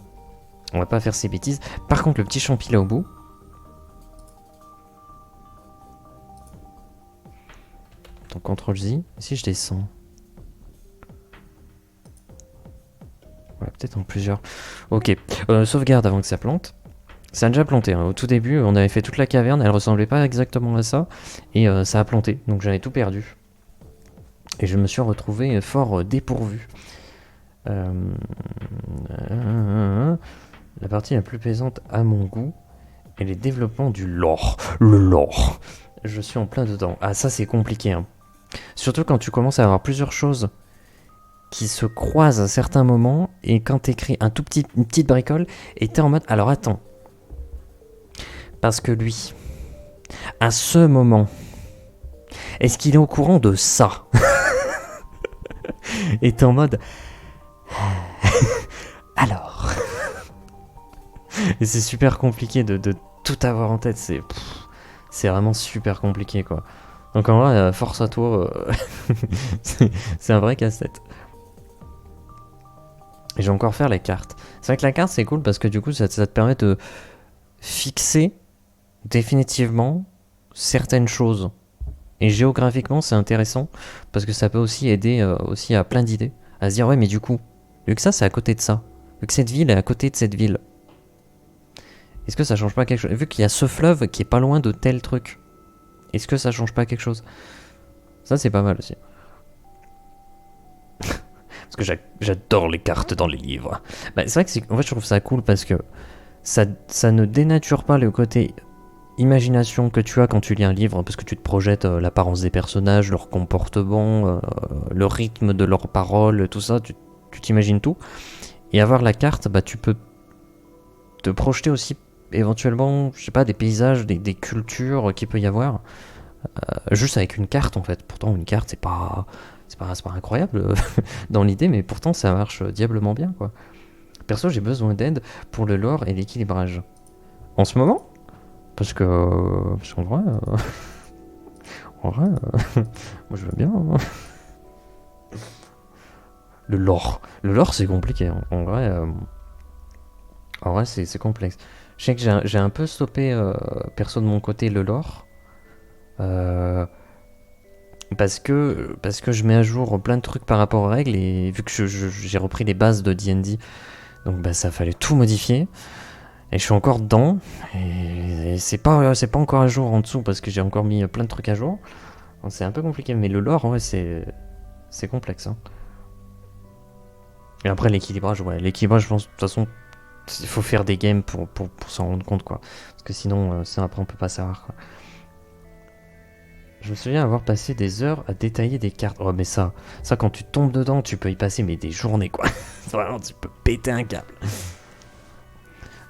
On va pas faire ces bêtises. Par contre, le petit champi là au bout. Donc, CTRL Z. Et si je descends. Voilà, peut-être en plusieurs. Ok. Sauvegarde avant que ça plante. Ça a déjà planté. Hein. Au tout début, on avait fait toute la caverne. Elle ressemblait pas exactement à ça. Et ça a planté. Donc, j'avais tout perdu. Et je me suis retrouvé fort dépourvu. La partie la plus plaisante à mon goût est les développements du lore. Le lore. Je suis en plein dedans. Ah, ça c'est compliqué. Hein. Surtout quand tu commences à avoir plusieurs choses qui se croisent à certains moments et quand t'écris une petite bricole et t'es en mode alors attends. Parce que lui, à ce moment, est-ce qu'il est au courant de ça? Et t'es en mode... Alors... Et c'est super compliqué de tout avoir en tête, c'est vraiment super compliqué quoi. Donc en vrai, force à toi, c'est un vrai casse-tête. Et je vais encore faire les cartes. C'est vrai que la carte c'est cool parce que du coup ça te permet de fixer définitivement certaines choses. Et géographiquement c'est intéressant parce que ça peut aussi aider aussi à plein d'idées. À se dire ouais mais du coup, vu que ça c'est à côté de ça, vu que cette ville est à côté de cette ville, est-ce que ça change pas quelque chose? Vu qu'il y a ce fleuve qui est pas loin de tel truc, est-ce que ça change pas quelque chose? Ça c'est pas mal aussi. Parce que j'adore les cartes dans les livres. Bah, c'est vrai que en fait je trouve ça cool parce que ça ne dénature pas le côté imagination que tu as quand tu lis un livre, parce que tu te projettes l'apparence des personnages, leur comportement, le rythme de leurs paroles, tout ça, tu t'imagines tout. Et avoir la carte, bah tu peux te projeter aussi éventuellement, je sais pas, des paysages, des cultures qu'il peut y avoir, juste avec une carte en fait. Pourtant une carte c'est pas incroyable dans l'idée, mais pourtant ça marche diablement bien quoi. Perso j'ai besoin d'aide pour le lore et l'équilibrage. En ce moment, parce qu'en vrai, moi je veux bien. Le lore c'est compliqué. En vrai c'est complexe. Je sais que j'ai un peu stoppé perso de mon côté le lore. Parce que je mets à jour plein de trucs par rapport aux règles et vu que j'ai repris les bases de D&D, donc bah ça fallait tout modifier et je suis encore dedans et c'est pas encore à jour en dessous parce que j'ai encore mis plein de trucs à jour. Donc c'est un peu compliqué, mais le lore ouais c'est complexe hein. Et après l'équilibrage, je pense de toute façon il faut faire des games pour s'en rendre compte quoi, parce que sinon ça après on peut pas savoir quoi. Je me souviens avoir passé des heures à détailler des cartes. Oh mais ça quand tu tombes dedans, tu peux y passer mais des journées quoi. Vraiment, tu peux péter un câble.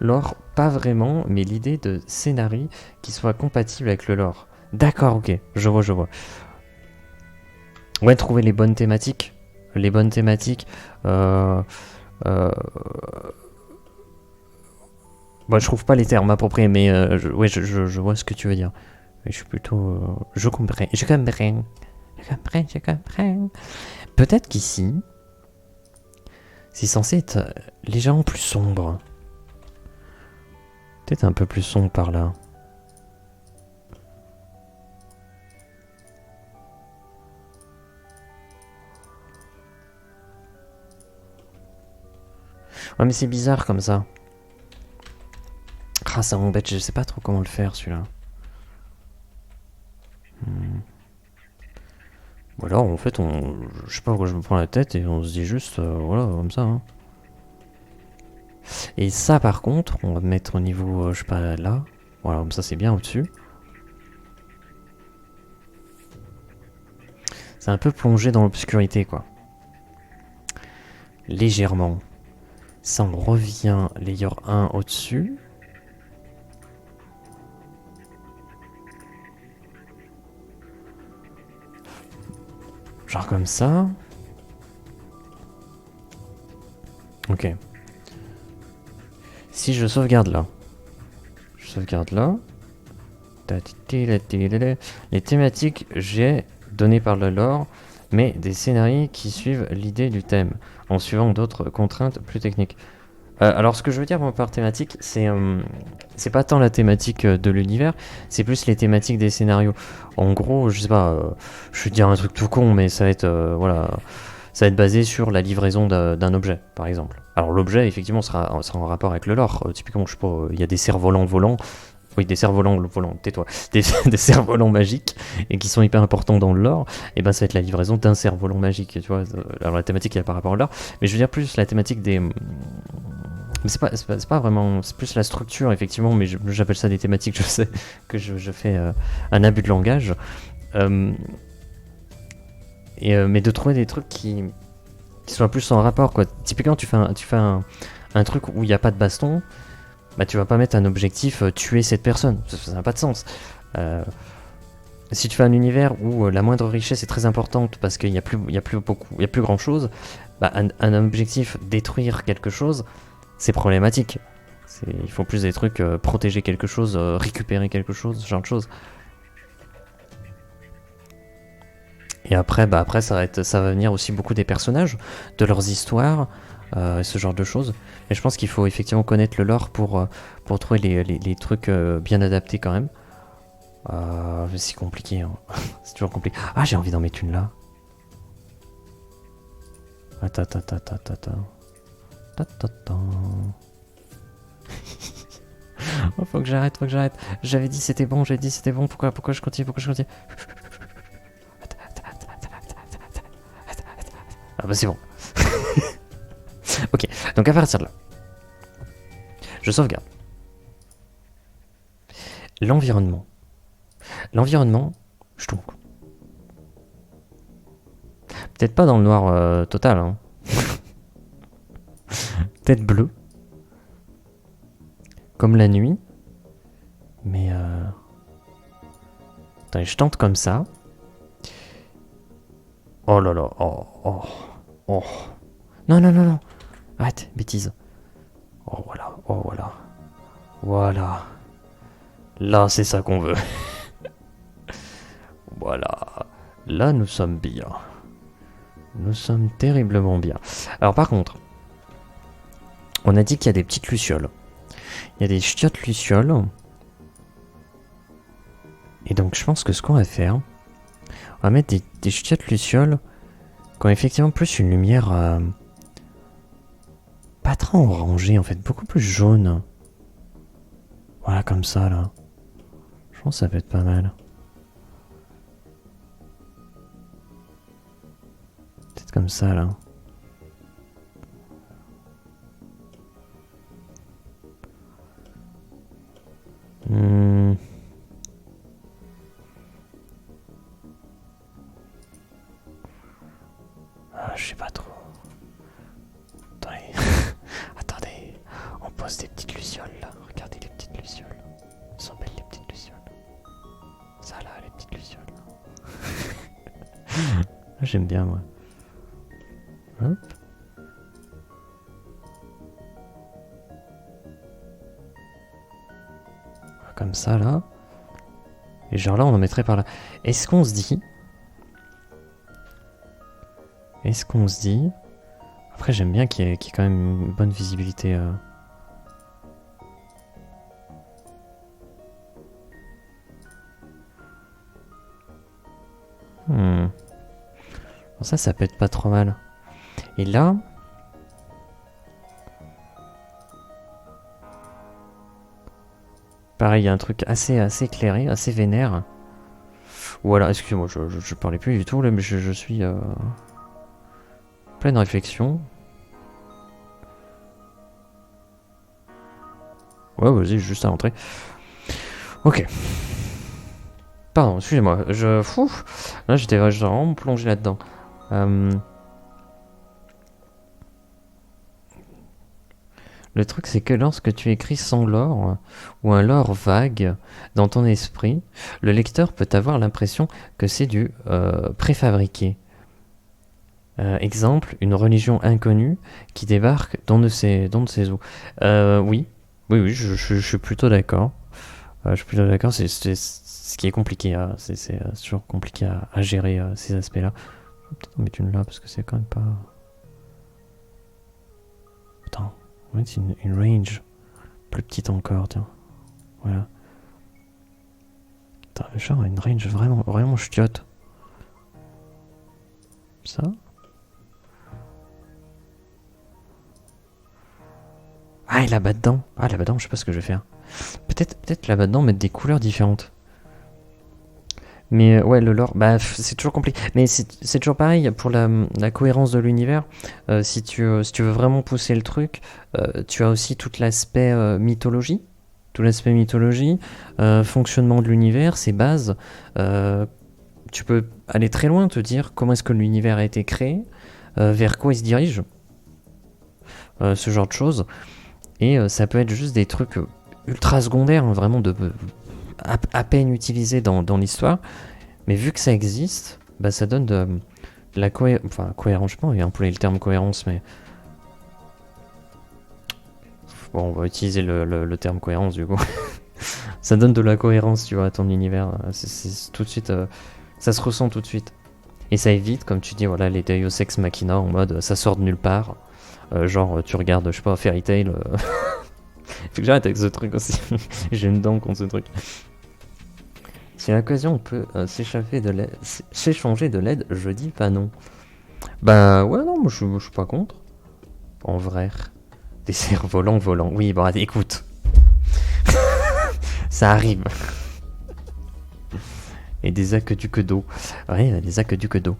Lore, pas vraiment, mais l'idée de scénario qui soit compatible avec le lore. D'accord, ok, je vois. Ouais, trouver les bonnes thématiques. Euh, Bon, je trouve pas les termes appropriés, mais je vois ce que tu veux dire. Je suis plutôt... Je comprends. Peut-être qu'ici, c'est censé être légèrement plus sombre. Peut-être un peu plus sombre par là. Ouais mais c'est bizarre comme ça. Ah ça m'embête, je sais pas trop comment le faire celui-là. Ou alors en fait je sais pas pourquoi je me prends la tête et on se dit juste voilà comme ça hein. Et ça par contre on va mettre au niveau je sais pas là. Voilà comme ça c'est bien au-dessus. C'est un peu plongé dans l'obscurité quoi. Légèrement. Ça on revient layer 1 au-dessus. Genre comme ça. Ok. Si je sauvegarde là. Les thématiques, j'ai donné par le lore, mais des scénarios qui suivent l'idée du thème, en suivant d'autres contraintes plus techniques. Alors ce que je veux dire moi, par thématique, c'est pas tant la thématique de l'univers, c'est plus les thématiques des scénarios. En gros, je sais pas, je vais dire un truc tout con, mais ça va être ça va être basé sur la livraison d'un objet, par exemple. Alors l'objet, effectivement, sera en rapport avec le lore. Typiquement, je sais pas, il y a des cerfs-volants volants. Oui, des cerfs-volants, tais-toi. Des cerfs-volants magiques, et qui sont hyper importants dans le lore. Et ben, ça va être la livraison d'un cerf-volant magique, tu vois. Alors la thématique, elle est par rapport au lore. Mais je veux dire plus la thématique des... Mais c'est pas vraiment... C'est plus la structure, effectivement, mais j'appelle ça des thématiques, je sais que je fais un abus de langage. Mais de trouver des trucs qui soient plus en rapport quoi. Typiquement tu fais un truc où il n'y a pas de baston, bah tu vas pas mettre un objectif tuer cette personne, ça n'a pas de sens. si tu fais un univers où la moindre richesse est très importante parce qu'il n'y a plus, il y a plus grand chose, bah, un objectif détruire quelque chose, c'est problématique. Il faut plus des trucs protéger quelque chose, récupérer quelque chose, ce genre de choses. Et après, bah après ça va venir aussi beaucoup des personnages, de leurs histoires, ce genre de choses. Et je pense qu'il faut effectivement connaître le lore pour trouver les trucs bien adaptés quand même. C'est compliqué, hein. C'est toujours compliqué. Ah, j'ai envie d'en mettre une là. Attends. Oh, faut que j'arrête. J'avais dit c'était bon, pourquoi je continue, Ah bah c'est bon. Ok, donc à partir de là, je sauvegarde. L'environnement, je trouve. Peut-être pas dans le noir total, hein. Peut-être bleu. Comme la nuit. Mais attendez, je tente comme ça. Oh là là, oh. Non. Arrête, bêtise. Oh voilà. Voilà. Là, c'est ça qu'on veut. Voilà. Là, nous sommes bien. Nous sommes terriblement bien. Alors par contre, on a dit qu'il y a des petites lucioles. Il y a des chiottes lucioles. Et donc je pense que ce qu'on va faire, on va mettre des chiottes lucioles qui ont effectivement plus une lumière pas trop orangée en fait, beaucoup plus jaune. Voilà, comme ça là. Je pense que ça peut être pas mal. Peut-être comme ça là. Je sais pas trop. Attendez. On pose des petites lucioles là. Regardez les petites lucioles. Elles sont belles les petites lucioles. Ça là, les petites lucioles. J'aime bien moi. Hop. Comme ça là. Et genre là on en mettrait par là. Est-ce qu'on se dit... Après j'aime bien qu'il y ait quand même une bonne visibilité. Bon, ça peut être pas trop mal. Et là... Pareil, il y a un truc assez éclairé, assez vénère. Voilà, excusez-moi, je parlais plus du tout là, mais je suis pleine réflexion. Ouais, vas-y, juste à l'entrée. Ok. Pardon, excusez-moi, là j'étais vraiment plongé là-dedans. Le truc, c'est que lorsque tu écris sans lore, ou un lore vague dans ton esprit, le lecteur peut avoir l'impression que c'est du préfabriqué. Exemple, une religion inconnue qui débarque dans de ses eaux. Oui, je suis plutôt d'accord. C'est ce qui est compliqué. C'est toujours compliqué à gérer ces aspects-là. Je vais peut-être en mettre une là parce que c'est quand même pas... Attends. On va mettre une range plus petite encore, tiens. Voilà. Genre une range vraiment ch'tiote. Ça. Ah, et là-bas dedans. Je sais pas ce que je vais faire. Peut-être là-bas dedans mettre des couleurs différentes. Mais ouais, le lore, bah c'est toujours compliqué. Mais c'est toujours pareil pour la cohérence de l'univers. Si tu veux vraiment pousser le truc, tu as aussi tout l'aspect mythologie. Fonctionnement de l'univers, ses bases. Tu peux aller très loin, te dire comment est-ce que l'univers a été créé, vers quoi il se dirige. Ce genre de choses. Et ça peut être juste des trucs ultra secondaires, hein, vraiment à peine utilisés dans l'histoire. Mais vu que ça existe, bah ça donne de la cohérence, je sais pas, il y a employé le terme cohérence, mais... Bon, on va utiliser le terme cohérence du coup. Ça donne de la cohérence, tu vois, à ton univers. C'est tout de suite... ça se ressent tout de suite. Et ça évite, comme tu dis, voilà, les Deus Ex Machina en mode ça sort de nulle part. Genre, tu regardes, je sais pas, Fairy Tail. Faut que j'arrête avec ce truc aussi. J'ai une dent contre ce truc. Si à l'occasion on peut s'échanger de l'aide, je dis pas non. Bah ouais, non, moi je suis pas contre. En vrai. Des cerfs-volants volants. Oui, bon, écoute. Ça arrive. Et des aqueducs d'eau. Ouais, des aqueducs d'eau.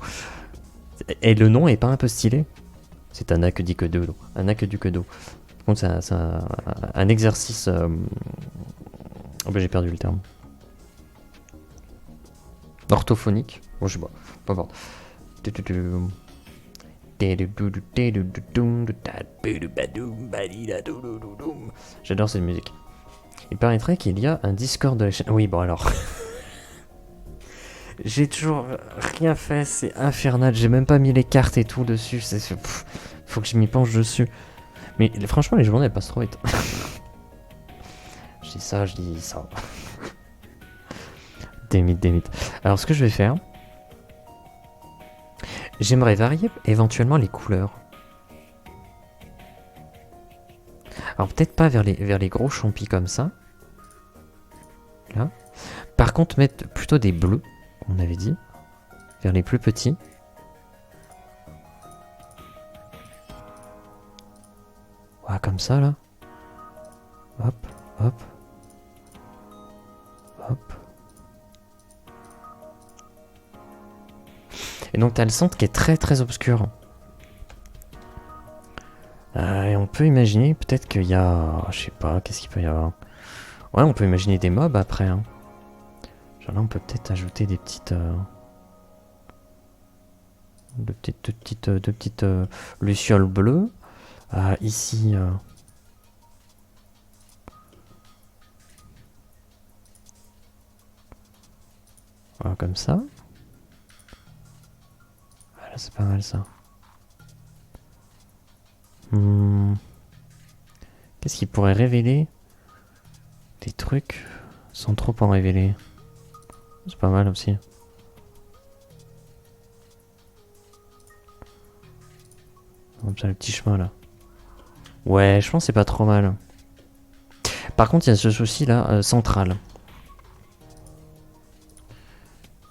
Et le nom est pas un peu stylé? C'est un aqueduc d'eau. Un aqueduc d'eau. Par contre, c'est un exercice. Oh bah j'ai perdu le terme. Orthophonique. Bon, je sais pas. Peu importe. J'adore cette musique. Il paraîtrait qu'il y a un Discord de la chaîne. Oui, bon alors. J'ai toujours rien fait, c'est infernal. J'ai même pas mis les cartes et tout dessus. Faut que je m'y penche dessus. Mais franchement, les journées elles passent trop vite. Je dis ça. Des mythes. Alors, ce que je vais faire, j'aimerais varier éventuellement les couleurs. Alors, peut-être pas vers les gros champis comme ça. Là. Par contre, mettre plutôt des bleus, on avait dit, vers les plus petits. Ouais, comme ça, là. Hop, hop. Hop. Et donc t'as le centre qui est très très obscur. Et on peut imaginer peut-être qu'il y a... Je sais pas, qu'est-ce qu'il peut y avoir? Ouais, on peut imaginer des mobs après. Hein. Genre là, on peut peut-être ajouter des petites... de petites lucioles bleues. Ici... Voilà, comme ça. Voilà, c'est pas mal ça. Qu'est-ce qui pourrait révéler des trucs sans trop en révéler? C'est pas mal aussi. Comme ça, le petit chemin là. Ouais, je pense que c'est pas trop mal. Par contre, il y a ce souci là, central.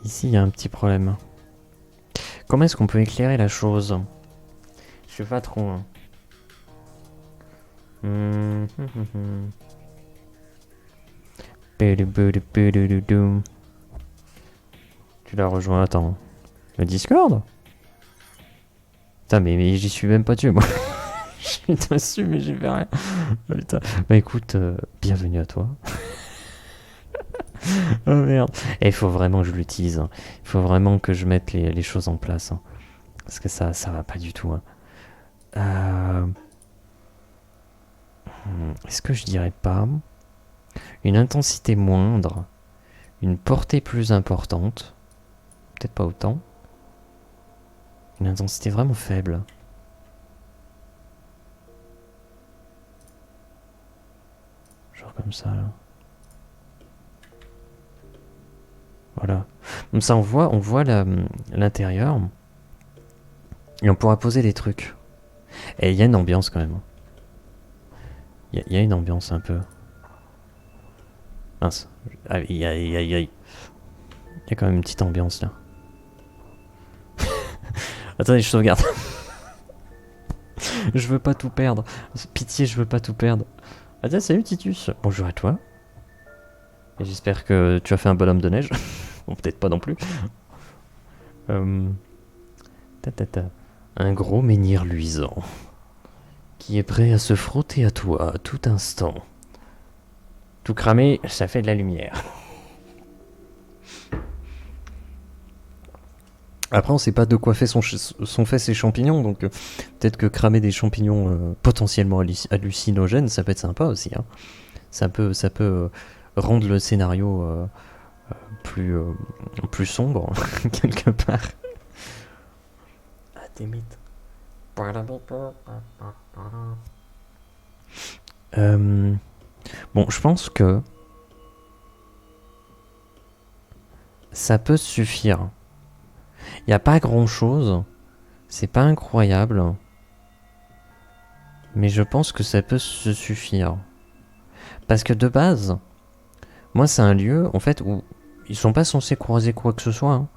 Ici, il y a un petit problème. Comment est-ce qu'on peut éclairer la chose? Je sais pas trop. Hein. Tu l'as rejoint, attends. Le Discord? Putain, mais j'y suis même pas dessus, moi. Je suis dessus, mais j'y fais rien. Putain. Bah écoute, bienvenue à toi. Oh merde. Et il faut vraiment que je l'utilise. Hein. Il faut vraiment que je mette les choses en place. Hein. Parce que ça va pas du tout. Hein. Est-ce que je dirais pas une intensité moindre, une portée plus importante, peut-être pas autant, une intensité vraiment faible. Genre comme ça là. Voilà. Comme ça on voit l'intérieur. Et on pourra poser des trucs. Et il y a une ambiance quand même. Il y a une ambiance un peu. Mince. Aïe. Il y a quand même une petite ambiance là. Attendez, je sauvegarde. Je veux pas tout perdre. Pitié, je veux pas tout perdre. Ah tiens, salut Titus. Bonjour à toi. Et j'espère que tu as fait un bonhomme de neige. Ou peut-être pas non plus. Un gros menhir luisant. Qui est prêt à se frotter à toi à tout instant. Tout cramé, ça fait de la lumière. Après, on sait pas de quoi sont faits ces champignons, donc peut-être que cramer des champignons potentiellement hallucinogènes, ça peut être sympa aussi. Hein. Ça peut rendre le scénario plus sombre, quelque part. Ah, t'es mythe. Bon, je pense que ça peut suffire. Il n'y a pas grand chose, c'est pas incroyable, mais je pense que ça peut se suffire. Parce que de base, moi c'est un lieu en fait où ils sont pas censés croiser quoi que ce soit. Hein.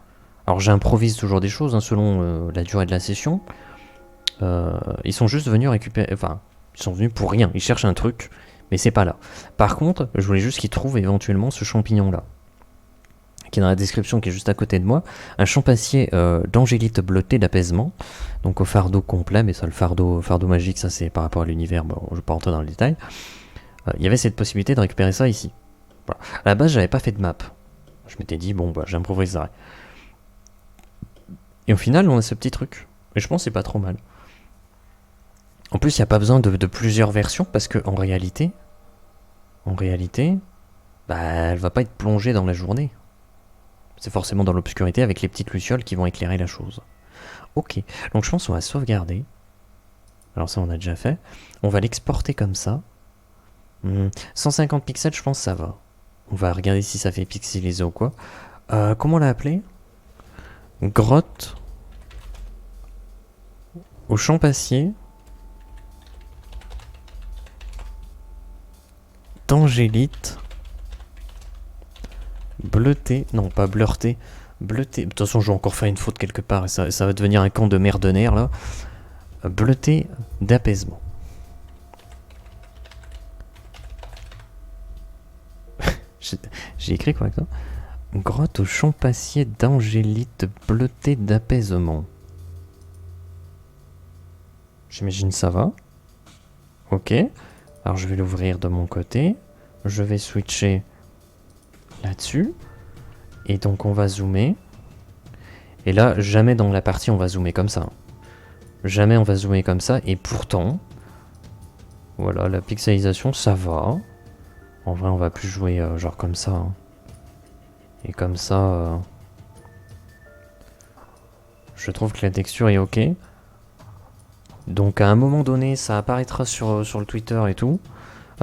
Alors j'improvise toujours des choses hein, selon la durée de la session. Ils sont juste venus récupérer, enfin ils sont venus pour rien, ils cherchent un truc, mais c'est pas là. Par contre, je voulais juste qu'ils trouvent éventuellement ce champignon là. Qui est dans la description, qui est juste à côté de moi, un champassier d'angélite bleutée d'apaisement, donc au fardeau complet, mais ça le fardeau magique, ça c'est par rapport à l'univers, bon, je vais pas rentrer dans le détail. Il y avait cette possibilité de récupérer ça ici. Voilà. À la base, j'avais pas fait de map. Je m'étais dit, bon, bah j'improviserai. Et au final, on a ce petit truc. Et je pense que c'est pas trop mal. En plus, il n'y a pas besoin de plusieurs versions, parce que en réalité, bah, elle va pas être plongée dans la journée. C'est forcément dans l'obscurité avec les petites lucioles qui vont éclairer la chose. Ok, donc je pense qu'on va sauvegarder. Alors ça on a déjà fait. On va l'exporter comme ça. 150 pixels, je pense que ça va. On va regarder si ça fait pixelisé ou quoi. Comment on l'a appelé? Grotte au champassier d'angélite bleuté, non pas bleuté, bleuté. De toute façon, je vais encore faire une faute quelque part et ça va devenir un camp de merdenaires là. Bleuté d'apaisement. J'ai écrit quoi avec ça? Grotte au champassier d'angélite bleuté d'apaisement. J'imagine ça va. Ok. Alors je vais l'ouvrir de mon côté. Je vais switcher là-dessus. Et donc on va zoomer. Et là, jamais dans la partie on va zoomer comme ça. Jamais on va zoomer comme ça. Et pourtant, voilà, la pixelisation, ça va. En vrai, on va plus jouer genre comme ça. Hein. Et comme ça, je trouve que la texture est ok. Donc à un moment donné, ça apparaîtra sur le Twitter et tout.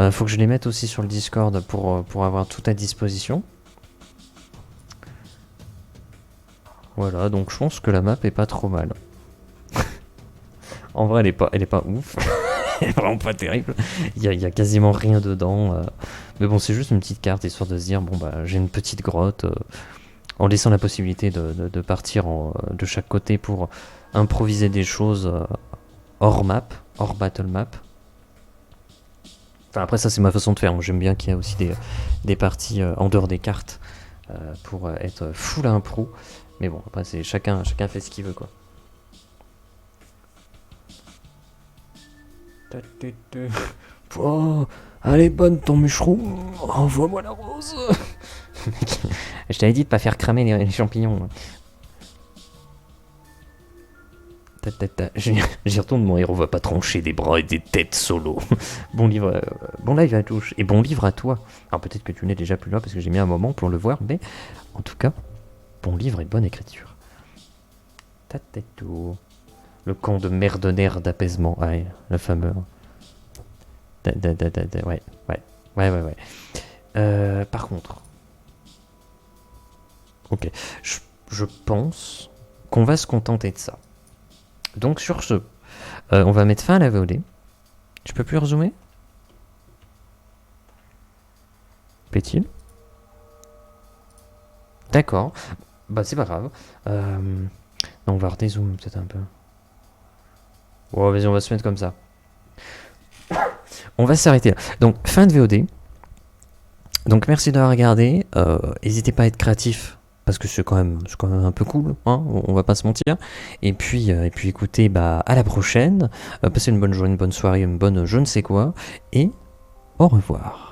Faut que je les mette aussi sur le Discord pour avoir tout à disposition. Voilà, donc je pense que la map est pas trop mal. En vrai, elle est pas ouf. Elle est vraiment pas terrible. Il y a quasiment rien dedans. Mais bon, c'est juste une petite carte histoire de se dire bon bah j'ai une petite grotte. En laissant la possibilité de partir de chaque côté pour improviser des choses hors map, hors battle map. Enfin après ça c'est ma façon de faire. J'aime bien qu'il y ait aussi des parties en dehors des cartes pour être full impro. Mais bon après c'est chacun fait ce qu'il veut quoi. Oh, elle est bonne ton mûcheron. Envoie-moi la rose. Je t'avais dit de pas faire cramer les champignons. J'y retourne, mon héros va pas trancher des bras et des têtes solo. Bon livre, bon live à touche et bon livre à toi. Alors peut-être que tu n'es déjà plus là parce que j'ai mis un moment pour le voir, mais en tout cas, bon livre et bonne écriture. Le camp de merdenaires d'apaisement, ouais, le fameux. Ouais. Par contre, ok, je pense qu'on va se contenter de ça. Donc sur ce, on va mettre fin à la VOD. Tu peux plus rezoomer? Plaît-il? D'accord, bah c'est pas grave. On va redézoomer peut-être un peu. Oh vas-y, on va se mettre comme ça. On va s'arrêter là. Donc fin de VOD. Donc merci d'avoir regardé. N'hésitez pas à être créatif. Parce que c'est quand même un peu cool, hein, on va pas se mentir. Et puis écoutez, bah à la prochaine. Passez une bonne journée, une bonne soirée, une bonne je ne sais quoi. Et au revoir.